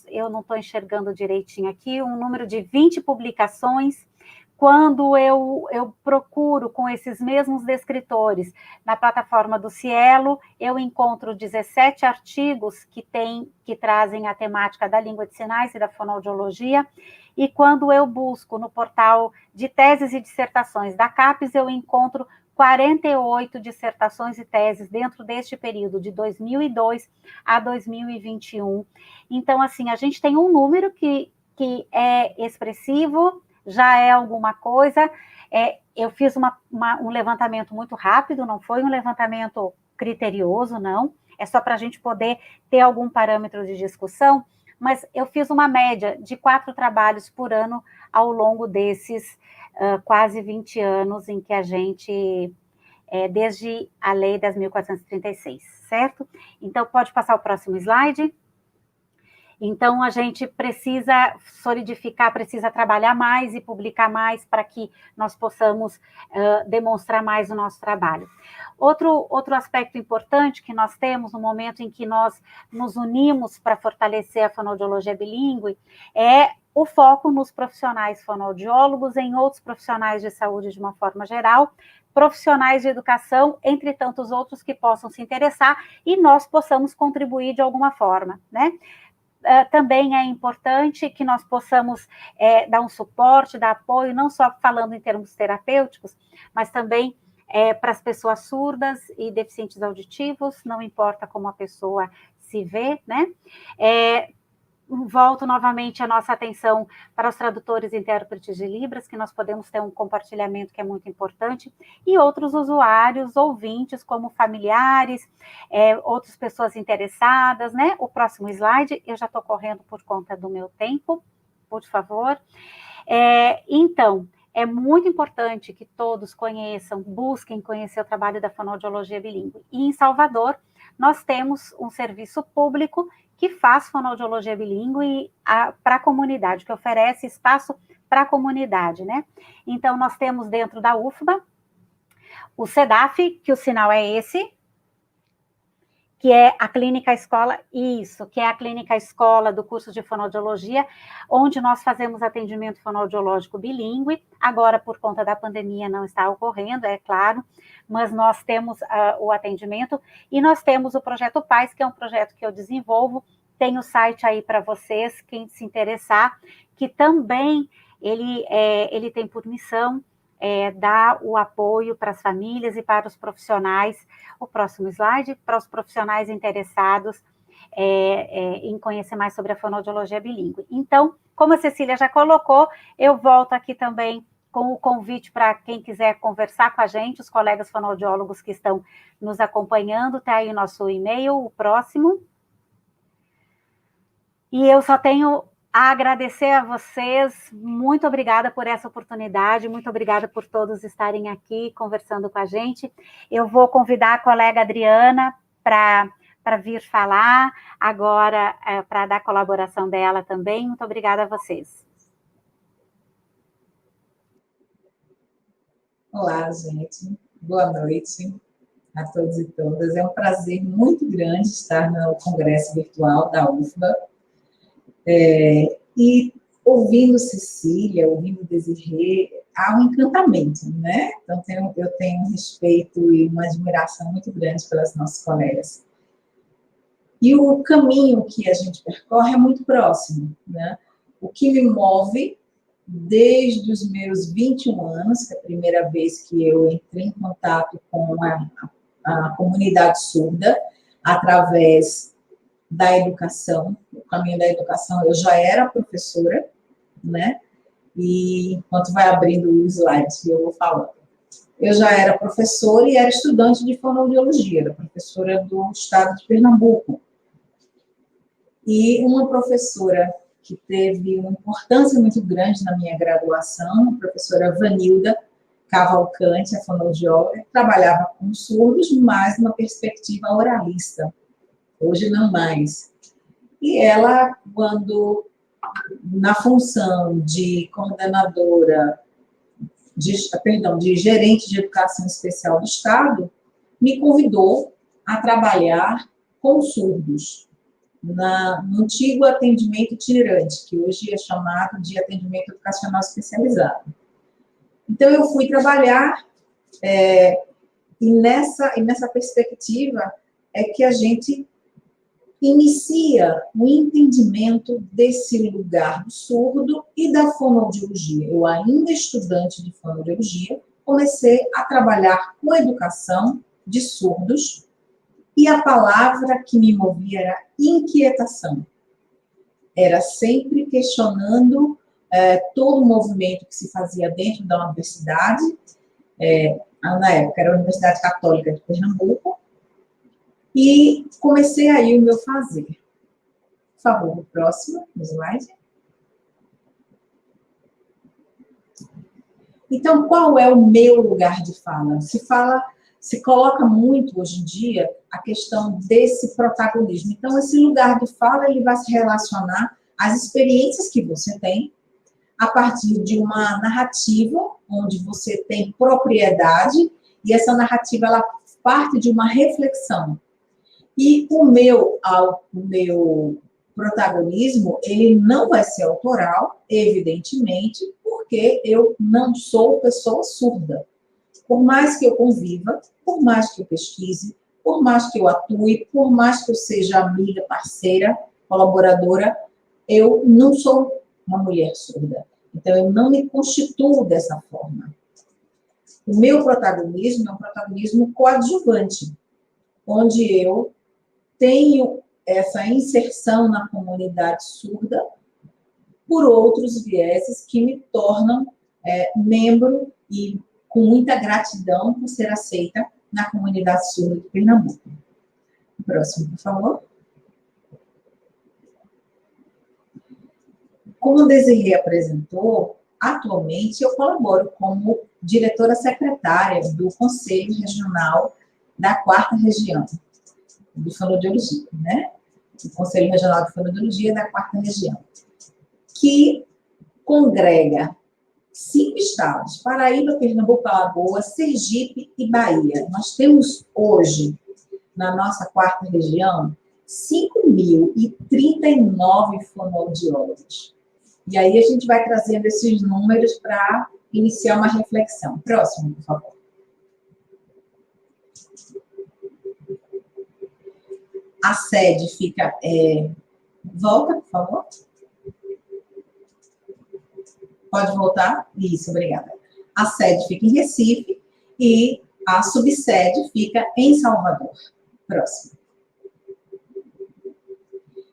S1: eu não estou enxergando direitinho aqui, um número de 20 publicações. Quando eu procuro com esses mesmos descritores na plataforma do Cielo, eu encontro 17 artigos que trazem a temática da língua de sinais e da fonoaudiologia, e quando eu busco no portal de teses e dissertações da CAPES, eu encontro 48 dissertações e teses dentro deste período de 2002 a 2021. Então, assim, a gente tem um número que é expressivo, já é alguma coisa. Eu fiz um levantamento muito rápido, não foi um levantamento criterioso, não, é só para a gente poder ter algum parâmetro de discussão, mas eu fiz uma média de 4 trabalhos por ano ao longo desses quase 20 anos em que a gente, desde a Lei 10.436, certo? Então, pode passar o próximo slide. Então, a gente precisa solidificar, precisa trabalhar mais e publicar mais para que nós possamos demonstrar mais o nosso trabalho. Outro aspecto importante que nós temos no momento em que nós nos unimos para fortalecer a fonoaudiologia bilíngue é o foco nos profissionais fonoaudiólogos, em outros profissionais de saúde de uma forma geral, profissionais de educação, entre tantos outros que possam se interessar e nós possamos contribuir de alguma forma, né? Também é importante que nós possamos dar um suporte, dar apoio, não só falando em termos terapêuticos, mas também para as pessoas surdas e deficientes auditivos, não importa como a pessoa se vê, né? Volto novamente a nossa atenção para os tradutores e intérpretes de Libras, que nós podemos ter um compartilhamento que é muito importante, e outros usuários, ouvintes, como familiares, outras pessoas interessadas, né? O próximo slide, eu já estou correndo por conta do meu tempo, por favor. Então, é muito importante que todos conheçam, busquem conhecer o trabalho da fonoaudiologia bilíngue. E em Salvador, nós temos um serviço público que faz fonoaudiologia bilíngue para a comunidade, que oferece espaço para a comunidade, né? Então, nós temos dentro da UFBA o CEDAF, que o sinal é esse, que é a clínica escola, que é a clínica escola do curso de fonoaudiologia, onde nós fazemos atendimento fonoaudiológico bilíngue. Agora, por conta da pandemia, não está ocorrendo, é claro, mas nós temos o atendimento, e nós temos o Projeto Paz, que é um projeto que eu desenvolvo, tem o site aí para vocês, quem se interessar, que também ele tem por missão dar o apoio para as famílias e para os profissionais. O próximo slide, para os profissionais interessados em conhecer mais sobre a fonoaudiologia bilíngue. Então, como a Cecília já colocou, eu volto aqui também com o convite para quem quiser conversar com a gente, os colegas fonoaudiólogos que estão nos acompanhando, tá aí o nosso e-mail, o próximo. E eu só tenho agradecer a vocês, muito obrigada por essa oportunidade, muito obrigada por todos estarem aqui conversando com a gente. Eu vou convidar a colega Adriana para vir falar agora, para dar colaboração dela também. Muito obrigada a vocês.
S3: Olá, gente. Boa noite a todos e todas. É um prazer muito grande estar no Congresso Virtual da UFBA. E ouvindo Cecília, ouvindo Desirê, há um encantamento, né? Então, eu tenho um respeito e uma admiração muito grande pelas nossas colegas. E o caminho que a gente percorre é muito próximo, né? O que me move desde os meus 21 anos, que é a primeira vez que eu entrei em contato com a comunidade surda, através da educação, o caminho da educação. Eu já era professora, né? E enquanto vai abrindo o slide, eu vou falando. Eu já era professora e era estudante de fonoaudiologia, era professora do estado de Pernambuco. E uma professora que teve uma importância muito grande na minha graduação, a professora Vanilda Cavalcante, a fonoaudióloga, trabalhava com surdos, mas numa perspectiva oralista. Hoje não mais. E ela, quando, na função de coordenadora, de gerente de educação especial do Estado, me convidou a trabalhar com surdos, no antigo atendimento itinerante, que hoje é chamado de atendimento educacional especializado. Então, eu fui trabalhar, e nessa perspectiva é que a gente inicia o entendimento desse lugar do surdo e da fonoaudiologia. Eu, ainda estudante de fonoaudiologia, comecei a trabalhar com educação de surdos, e a palavra que me movia era inquietação. Era sempre questionando todo o movimento que se fazia dentro da universidade, na época era a Universidade Católica de Pernambuco, e comecei aí o meu fazer. Por favor, o próximo slide. Então, qual é o meu lugar de fala? Se coloca muito hoje em dia a questão desse protagonismo. Então, esse lugar de fala, ele vai se relacionar às experiências que você tem, a partir de uma narrativa, onde você tem propriedade, e essa narrativa, ela parte de uma reflexão. E o meu protagonismo, ele não vai ser autoral, evidentemente, porque eu não sou pessoa surda. Por mais que eu conviva, por mais que eu pesquise, por mais que eu atue, por mais que eu seja amiga, parceira, colaboradora, eu não sou uma mulher surda. Então, eu não me constituo dessa forma. O meu protagonismo é um protagonismo coadjuvante, onde eu tenho essa inserção na comunidade surda por outros vieses que me tornam membro e com muita gratidão por ser aceita na comunidade surda de Pernambuco. O próximo, por favor. Como o Desirê apresentou, atualmente eu colaboro como diretora secretária do Conselho Regional da 4ª Região de Fonoaudiologia, né? O Conselho Regional de Fonoaudiologia da 4ª Região, que congrega 5 estados: Paraíba, Pernambuco, Alagoas, Sergipe e Bahia. Nós temos hoje, na nossa 4ª região, 5.039 fonoaudiólogos. E aí a gente vai trazendo esses números para iniciar uma reflexão. Próximo, por favor. A sede fica... Volta, por favor. Pode voltar? Isso, obrigada. A sede fica em Recife e a subsede fica em Salvador. Próximo.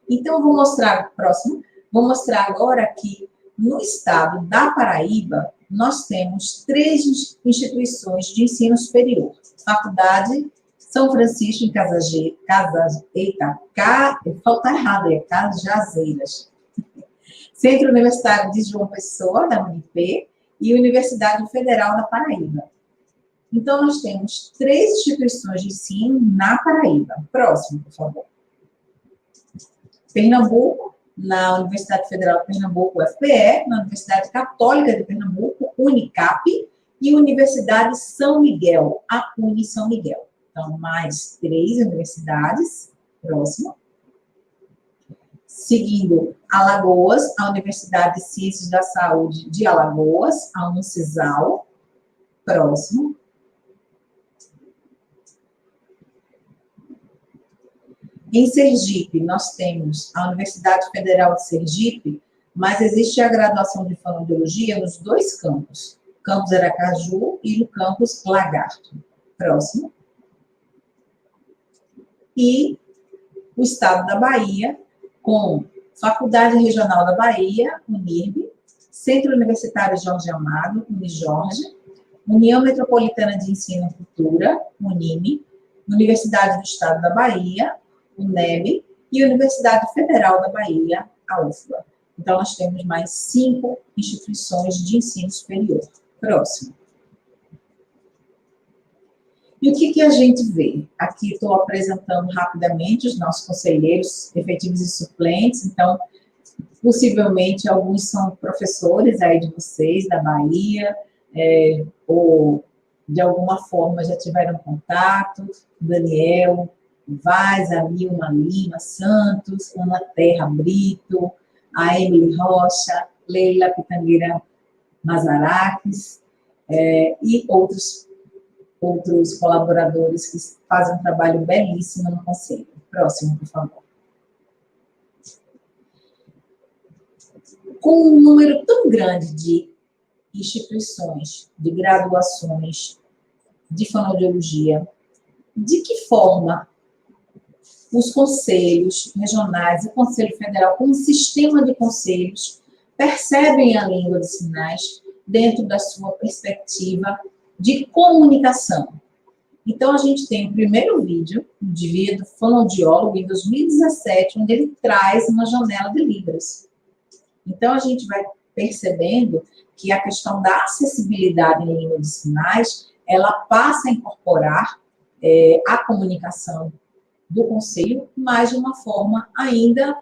S3: Então, eu vou mostrar, próximo, vou mostrar agora que no estado da Paraíba, nós temos 3 instituições de ensino superior. Faculdade São Francisco em Cajazeiras. Centro Universitário de João Pessoa, da UNIP, e Universidade Federal da Paraíba. Então, nós temos 3 instituições de ensino na Paraíba. Próximo, por favor. Pernambuco, na Universidade Federal de Pernambuco, UFPE, na Universidade Católica de Pernambuco, Unicap, e Universidade São Miguel, a Uni São Miguel. Então, mais 3 universidades. Próximo. Seguindo Alagoas, a Universidade de Ciências da Saúde de Alagoas, a Uncisal. Próximo. Em Sergipe, nós temos a Universidade Federal de Sergipe, mas existe a graduação de fonoaudiologia nos 2 campos, campus Aracaju e no campus Lagarto. Próximo. E o Estado da Bahia, com Faculdade Regional da Bahia, UNIRB, Centro Universitário Jorge Amado, Unijorge, União Metropolitana de Ensino e Cultura, UNIME, Universidade do Estado da Bahia, UNEB, e Universidade Federal da Bahia, a UFBA. Então, nós temos mais 5 instituições de ensino superior. Próximo. E o que a gente vê? Aqui estou apresentando rapidamente os nossos conselheiros efetivos e suplentes. Então, possivelmente, alguns são professores aí de vocês, da Bahia, ou de alguma forma já tiveram contato. Daniel Vaz, a Nilma Lima Santos, Ana Terra Brito, a Emily Rocha, Leila Pitangueira Mazaraques, e outros colaboradores que fazem um trabalho belíssimo no Conselho. Próximo, por favor. Com um número tão grande de instituições, de graduações de fonoaudiologia, de que forma os conselhos regionais e o Conselho Federal, como sistema de conselhos, percebem a língua de sinais dentro da sua perspectiva de comunicação? Então, a gente tem o primeiro vídeo, um vídeo do fonoaudiólogo, em 2017, onde ele traz uma janela de Libras. Então, a gente vai percebendo que a questão da acessibilidade em língua de sinais, ela passa a incorporar a comunicação do Conselho, mas de uma forma ainda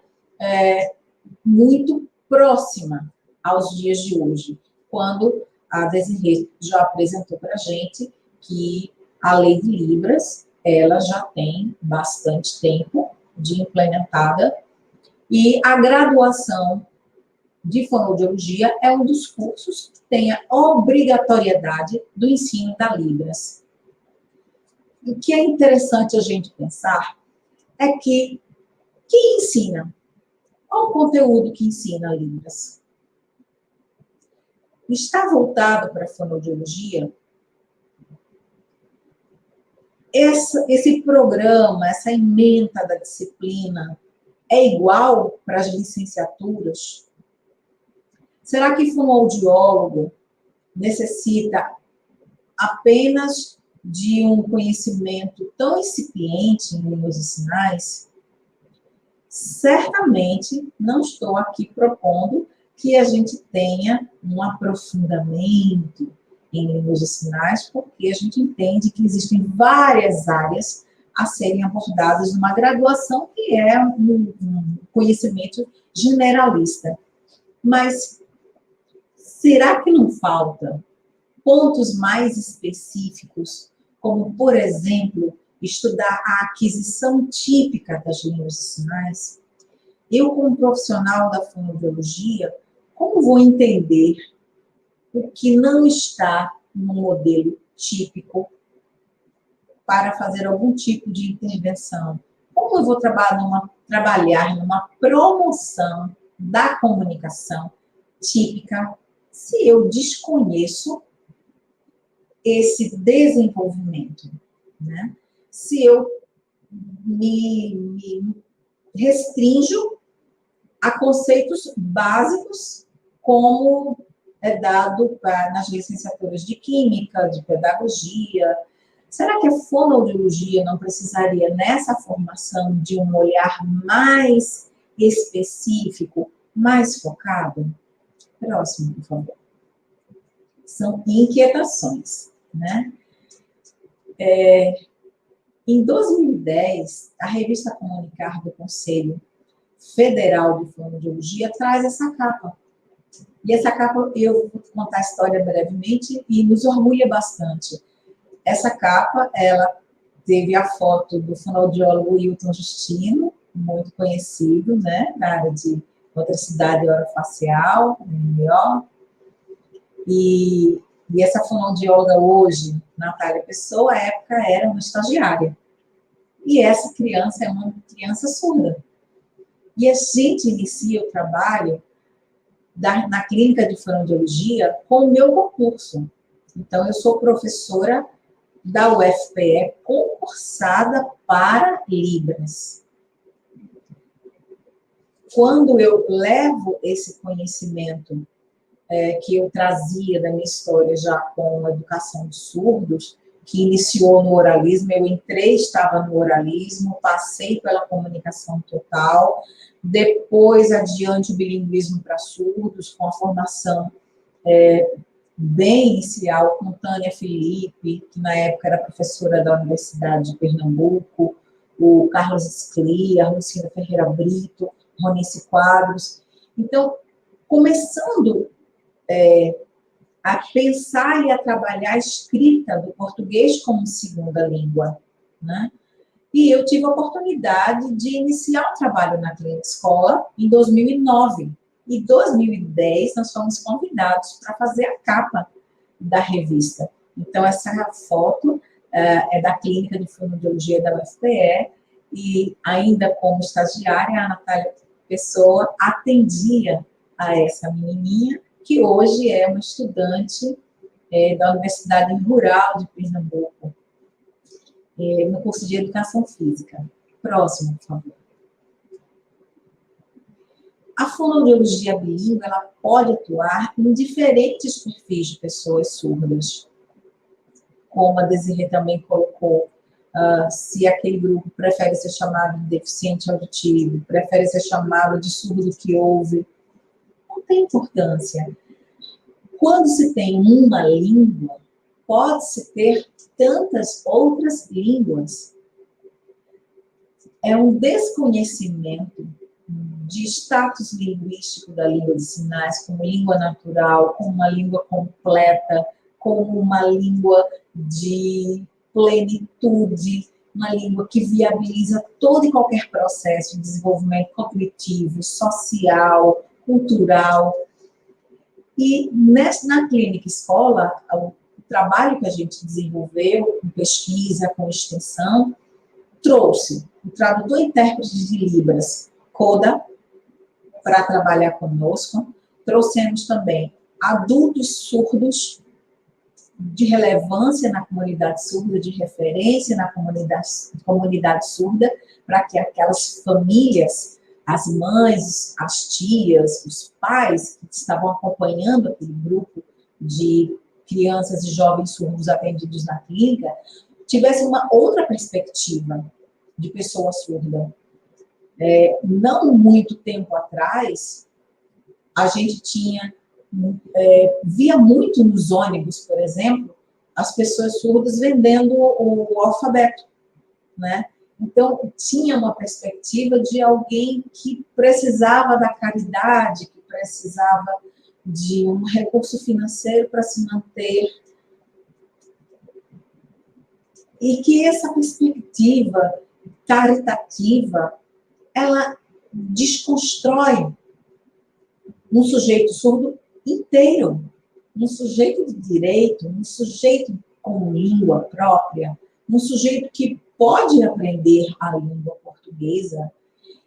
S3: muito próxima aos dias de hoje, quando a Desirê já apresentou para a gente que a Lei de Libras, ela já tem bastante tempo de implementada, e a graduação de fonoaudiologia é um dos cursos que tem a obrigatoriedade do ensino da Libras. O que é interessante a gente pensar é que quem ensina? Qual o conteúdo que ensina a Libras? Está voltado para a fonoaudiologia? Esse programa, essa ementa da disciplina, é igual para as licenciaturas? Será que fonoaudiólogo necessita apenas de um conhecimento tão incipiente em línguas de sinais? Certamente não estou aqui propondo que a gente tenha um aprofundamento em línguas de sinais, porque a gente entende que existem várias áreas a serem abordadas numa graduação que é um conhecimento generalista. Mas será que não falta pontos mais específicos, como, por exemplo, estudar a aquisição típica das línguas de sinais? Eu, como profissional da fonoaudiologia, como vou entender o que não está no modelo típico para fazer algum tipo de intervenção? Como eu vou trabalhar numa promoção da comunicação típica se eu desconheço esse desenvolvimento, né? Se eu me restringo a conceitos básicos, como é dado nas licenciaturas de Química, de Pedagogia. Será que a fonoaudiologia não precisaria, nessa formação, de um olhar mais específico, mais focado. Próximo, por favor. São inquietações, né? Em 2010, a revista Comunicar do Conselho Federal de Fonoaudiologia traz essa capa. E essa capa, eu vou contar a história brevemente, e nos orgulha bastante. Essa capa, ela teve a foto do fonoaudiólogo Wilton Justino, muito conhecido, né, na área de motricidade orofacial, melhor. E essa fonoaudióloga hoje, Natália Pessoa, à época era uma estagiária. E essa criança é uma criança surda. E a gente inicia o trabalho na clínica de fonoaudiologia com o meu concurso. Então, eu sou professora da UFPE concursada para Libras. Quando eu levo esse conhecimento que eu trazia da minha história já com a educação de surdos, que iniciou no oralismo, eu entrei, estava no oralismo, passei pela comunicação total, depois adiante o bilinguismo para surdos, com a formação bem inicial com Tânia Felipe, que na época era professora da Universidade de Pernambuco, o Carlos Scli, a Lucina Ferreira Brito, Ronice Quadros. Então, começando a pensar e a trabalhar a escrita do português como segunda língua, né? E eu tive a oportunidade de iniciar o trabalho na Clínica Escola em 2009. Em 2010, nós fomos convidados para fazer a capa da revista. Então, essa foto é da Clínica de Fonoaudiologia da UFPE, e ainda como estagiária, a Natália Pessoa atendia a essa menininha, que hoje é uma estudante da Universidade Rural de Pernambuco, no curso de Educação Física. Próximo, por favor. A fonoaudiologia bilíngue, ela pode atuar em diferentes perfis de pessoas surdas. Como a Desirê também colocou, se aquele grupo prefere ser chamado de deficiente auditivo, prefere ser chamado de surdo que ouve, não tem importância. Quando se tem uma língua, pode-se ter tantas outras línguas. É um desconhecimento de status linguístico da língua de sinais como língua natural, como uma língua completa, como uma língua de plenitude, uma língua que viabiliza todo e qualquer processo de desenvolvimento cognitivo, social, cultural. E na Clínica Escola, o trabalho que a gente desenvolveu, com pesquisa, com extensão, trouxe o tradutor e intérprete de Libras, CODA, para trabalhar conosco. Trouxemos também adultos surdos de relevância na comunidade surda, de referência na comunidade surda, para que aquelas famílias, as mães, as tias, os pais que estavam acompanhando aquele grupo de crianças e jovens surdos atendidos na clínica, tivessem uma outra perspectiva de pessoa surda. Não muito tempo atrás, a gente via muito nos ônibus, por exemplo, as pessoas surdas vendendo o alfabeto, né? Então, tinha uma perspectiva de alguém que precisava da caridade, que precisava de um recurso financeiro para se manter. E que essa perspectiva caritativa, ela desconstrói um sujeito surdo inteiro, um sujeito de direito, um sujeito com língua própria, um sujeito que pode aprender a língua portuguesa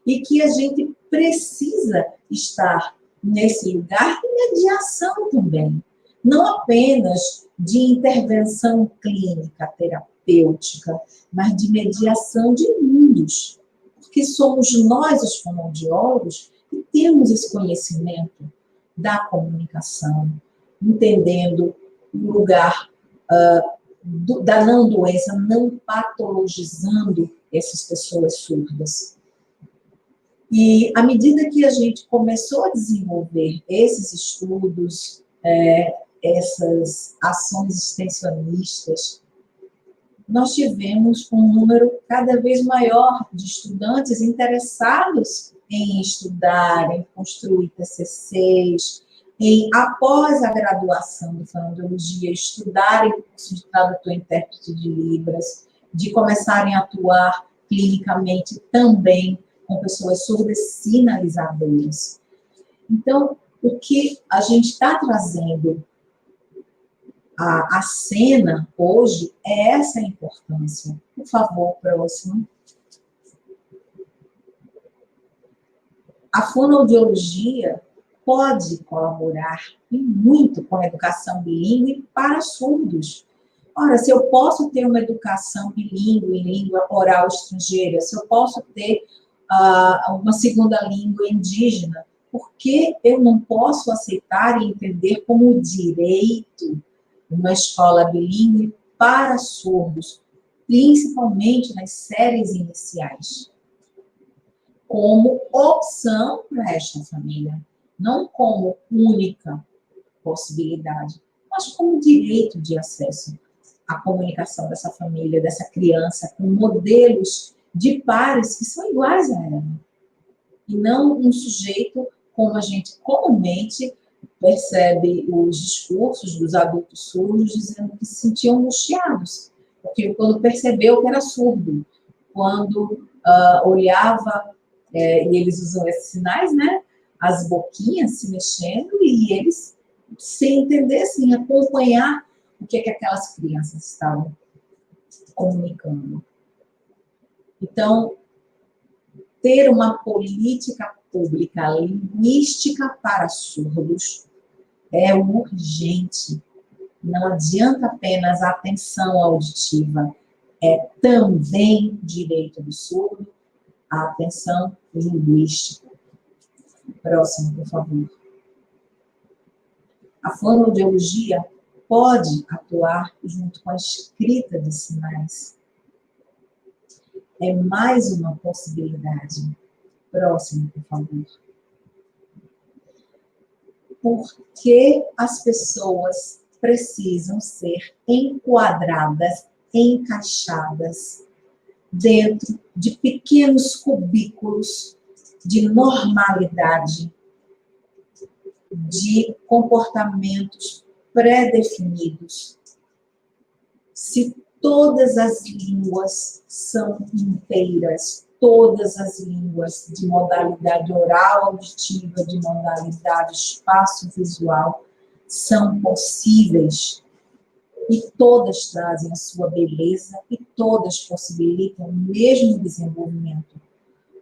S3: e que a gente precisa estar nesse lugar de mediação também, não apenas de intervenção clínica, terapêutica, mas de mediação de mundos, porque somos nós, os fonoaudiólogos, que temos esse conhecimento da comunicação, entendendo o lugar da não doença, não patologizando essas pessoas surdas. E à medida que a gente começou a desenvolver esses estudos, essas ações extensionistas, nós tivemos um número cada vez maior de estudantes interessados em estudar, em construir TCCs, em, após a graduação de fonoaudiologia, estudarem o curso de tradutor e intérprete de Libras, de começarem a atuar clinicamente também com pessoas surdas sinalizadoras. Então, o que a gente está trazendo à cena hoje é essa importância. Por favor, próximo. A fonoaudiologia pode colaborar e muito com a educação bilíngue para surdos. Ora, se eu posso ter uma educação bilíngue em língua oral estrangeira, se eu posso ter uma segunda língua indígena, por que eu não posso aceitar e entender como direito uma escola bilíngue para surdos, principalmente nas séries iniciais, como opção para esta família, não como única possibilidade, mas como direito de acesso à comunicação dessa família, dessa criança, com modelos de pares que são iguais a ela, e não um sujeito como a gente comumente percebe os discursos dos adultos surdos dizendo que se sentiam angustiados, porque quando percebeu que era surdo, quando olhava, e eles usam esses sinais, né, as boquinhas se mexendo, e eles, sem entender, sem acompanhar o que aquelas crianças estavam comunicando. Então, ter uma política pública linguística para surdos é urgente. Não adianta apenas a atenção auditiva, é também direito do surdo a atenção linguística. Próximo, por favor. A fonoaudiologia pode atuar junto com a escrita de sinais. É mais uma possibilidade. Próximo, por favor. Por que as pessoas precisam ser enquadradas, encaixadas dentro de pequenos cubículos de normalidade, de comportamentos pré-definidos? Se todas as línguas são inteiras, todas as línguas de modalidade oral, auditiva, de modalidade espaço-visual, são possíveis, e todas trazem a sua beleza, e todas possibilitam o mesmo desenvolvimento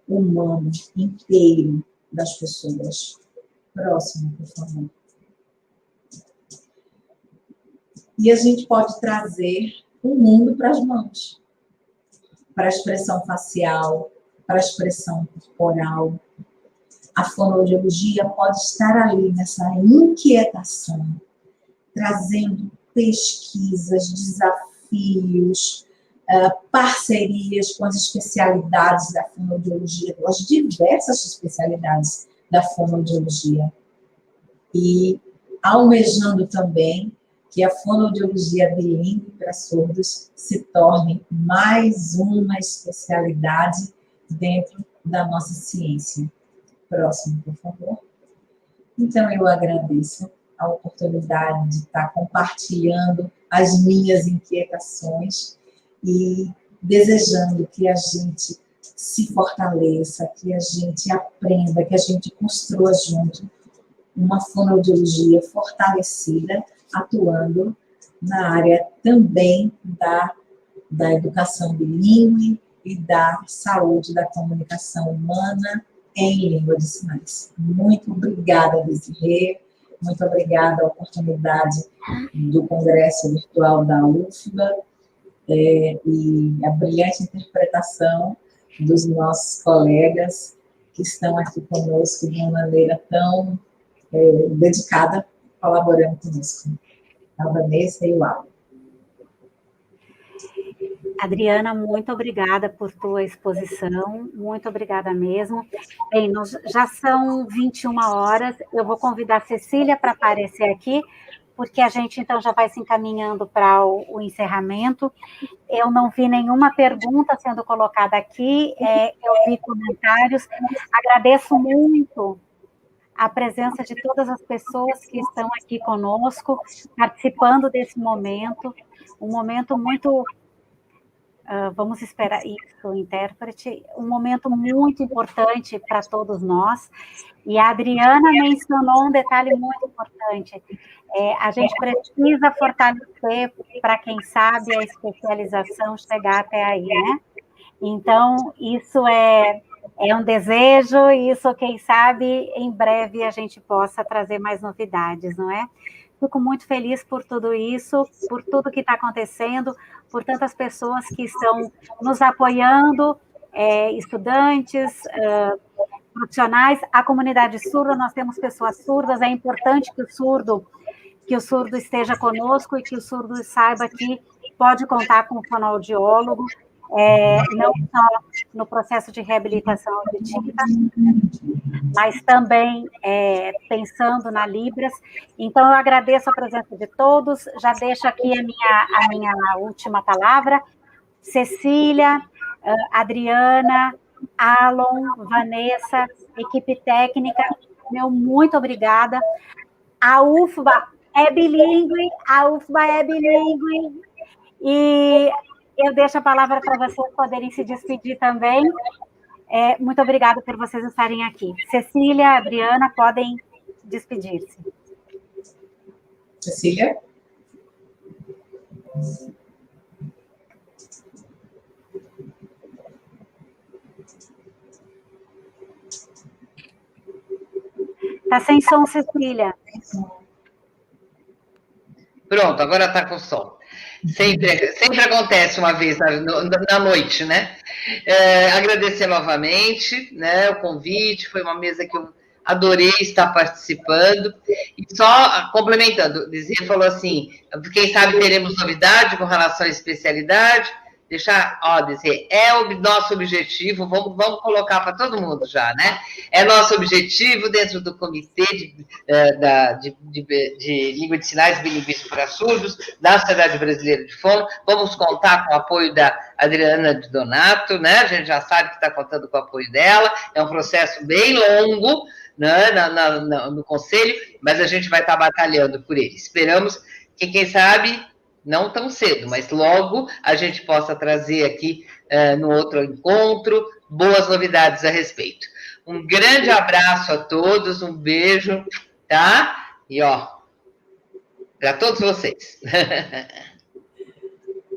S3: humano inteiro das pessoas. Próximo, por favor. E a gente pode trazer o mundo para as mãos, para a expressão facial, para a expressão corporal. A fonoaudiologia pode estar ali nessa inquietação, trazendo pesquisas, desafios, parcerias com as especialidades da fonoaudiologia, com as diversas especialidades da fonoaudiologia. E almejando também que a fonoaudiologia bilíngue para surdos se torne mais uma especialidade dentro da nossa ciência. Próximo, por favor. Então, eu agradeço a oportunidade de estar compartilhando as minhas inquietações e desejando que a gente se fortaleça, que a gente aprenda, que a gente construa junto uma fonoaudiologia fortalecida, atuando na área também da educação bilíngue e da saúde da comunicação humana em língua de sinais. Muito obrigada, Desirê. Muito obrigada à oportunidade do Congresso Virtual da UFBA e a brilhante interpretação dos nossos colegas que estão aqui conosco de uma maneira tão dedicada, colaborando conosco. A Vanessa e o Al.
S1: Adriana, muito obrigada por tua exposição, muito obrigada mesmo. Bem, já são 21 horas, eu vou convidar a Cecília para aparecer aqui, porque a gente então já vai se encaminhando para o encerramento. Eu não vi nenhuma pergunta sendo colocada aqui, eu vi comentários. Agradeço muito a presença de todas as pessoas que estão aqui conosco, participando desse momento, um momento muito... vamos esperar isso, intérprete, um momento muito importante para todos nós, e a Adriana mencionou um detalhe muito importante, a gente precisa fortalecer, para quem sabe, a especialização chegar até aí, né? Então, isso é um desejo, e isso, quem sabe, em breve a gente possa trazer mais novidades, não é? Fico muito feliz por tudo isso, por tudo que está acontecendo, por tantas pessoas que estão nos apoiando, estudantes, profissionais, a comunidade surda, nós temos pessoas surdas, é importante que o surdo esteja conosco e que o surdo saiba que pode contar com o fonoaudiólogo, não só no processo de reabilitação auditiva, mas também pensando na Libras. Então, eu agradeço a presença de todos, já deixo aqui a minha última palavra. Cecília, Adriana, Alon, Vanessa, equipe técnica, meu muito obrigada. A UFBA é bilíngue, e eu deixo a palavra para vocês poderem se despedir também. Muito obrigada por vocês estarem aqui. Cecília, Adriana, podem despedir-se.
S3: Cecília?
S1: Está sem som, Cecília.
S2: Pronto, agora está com som. Sempre acontece uma vez na noite, né? Agradecer novamente, né, o convite, foi uma mesa que eu adorei estar participando. E só complementando, Desirê falou assim, quem sabe teremos novidade com relação à especialidade. Deixar, Desirê, o nosso objetivo, vamos colocar para todo mundo já, né? É nosso objetivo dentro do Comitê de Língua de Sinais Bilinguismo para Surdos, da Sociedade Brasileira de Fono. Vamos contar com o apoio da Adriana de Donato, né? A gente já sabe que está contando com o apoio dela, é um processo bem longo, né, no Conselho, mas a gente vai estar batalhando por ele. Esperamos que, quem sabe, não tão cedo, mas logo a gente possa trazer aqui no outro encontro boas novidades a respeito. Um grande abraço a todos, um beijo, tá? E para todos vocês.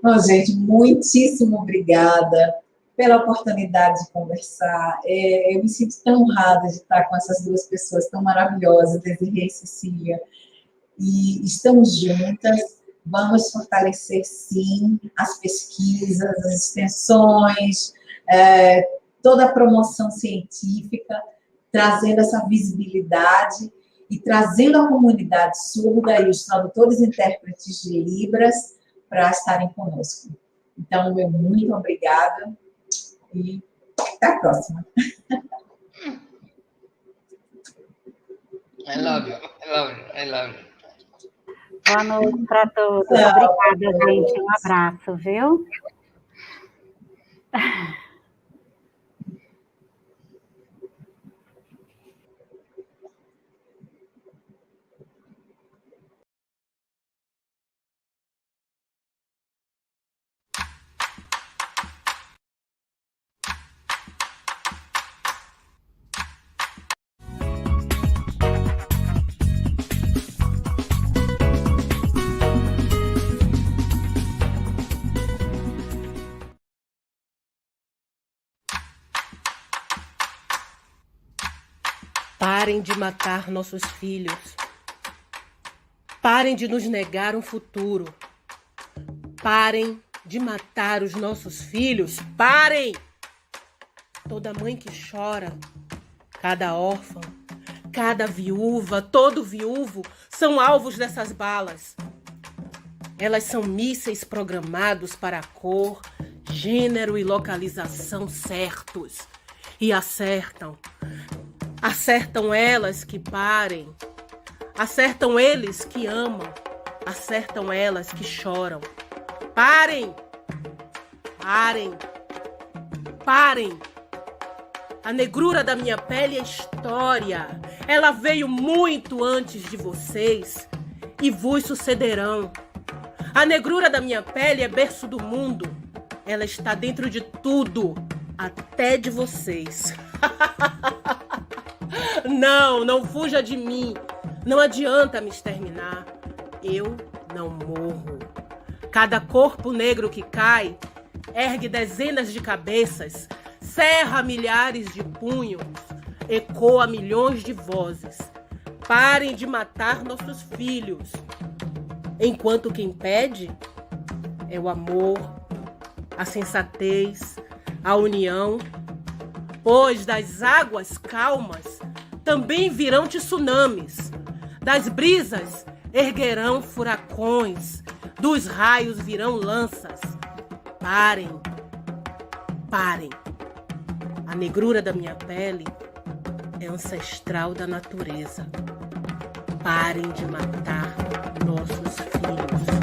S3: Bom, gente, muitíssimo obrigada pela oportunidade de conversar. Eu me sinto tão honrada de estar com essas duas pessoas tão maravilhosas, Desirê e Cecília, e estamos juntas. Vamos fortalecer, sim, as pesquisas, as extensões, toda a promoção científica, trazendo essa visibilidade e trazendo a comunidade surda e os tradutores e intérpretes de Libras para estarem conosco. Então, meu muito obrigada e até a próxima.
S2: I love you.
S1: Boa noite para todos. Obrigada, gente. Um abraço, viu?
S4: Parem de matar nossos filhos. Parem de nos negar um futuro. Parem de matar os nossos filhos. Parem! Toda mãe que chora, cada órfão, cada viúva, todo viúvo são alvos dessas balas. Elas são mísseis programados para a cor gênero e localização certos. E acertam. Acertam elas que parem. Acertam eles que amam. Acertam elas que choram. Parem! Parem! Parem! A negrura da minha pele é história. Ela veio muito antes de vocês e vos sucederão. A negrura da minha pele é berço do mundo. Ela está dentro de tudo, até de vocês. Não fuja de mim. Não adianta me exterminar. Eu não morro. Cada corpo negro que cai ergue dezenas de cabeças, cerra milhares de punhos, ecoa milhões de vozes. Parem de matar nossos filhos. Enquanto quem pede é o amor, a sensatez, a união. Pois das águas calmas também virão tsunamis. Das brisas erguerão furacões. Dos raios virão lanças. Parem. Parem. A negrura da minha pele é ancestral da natureza. Parem de matar nossos filhos.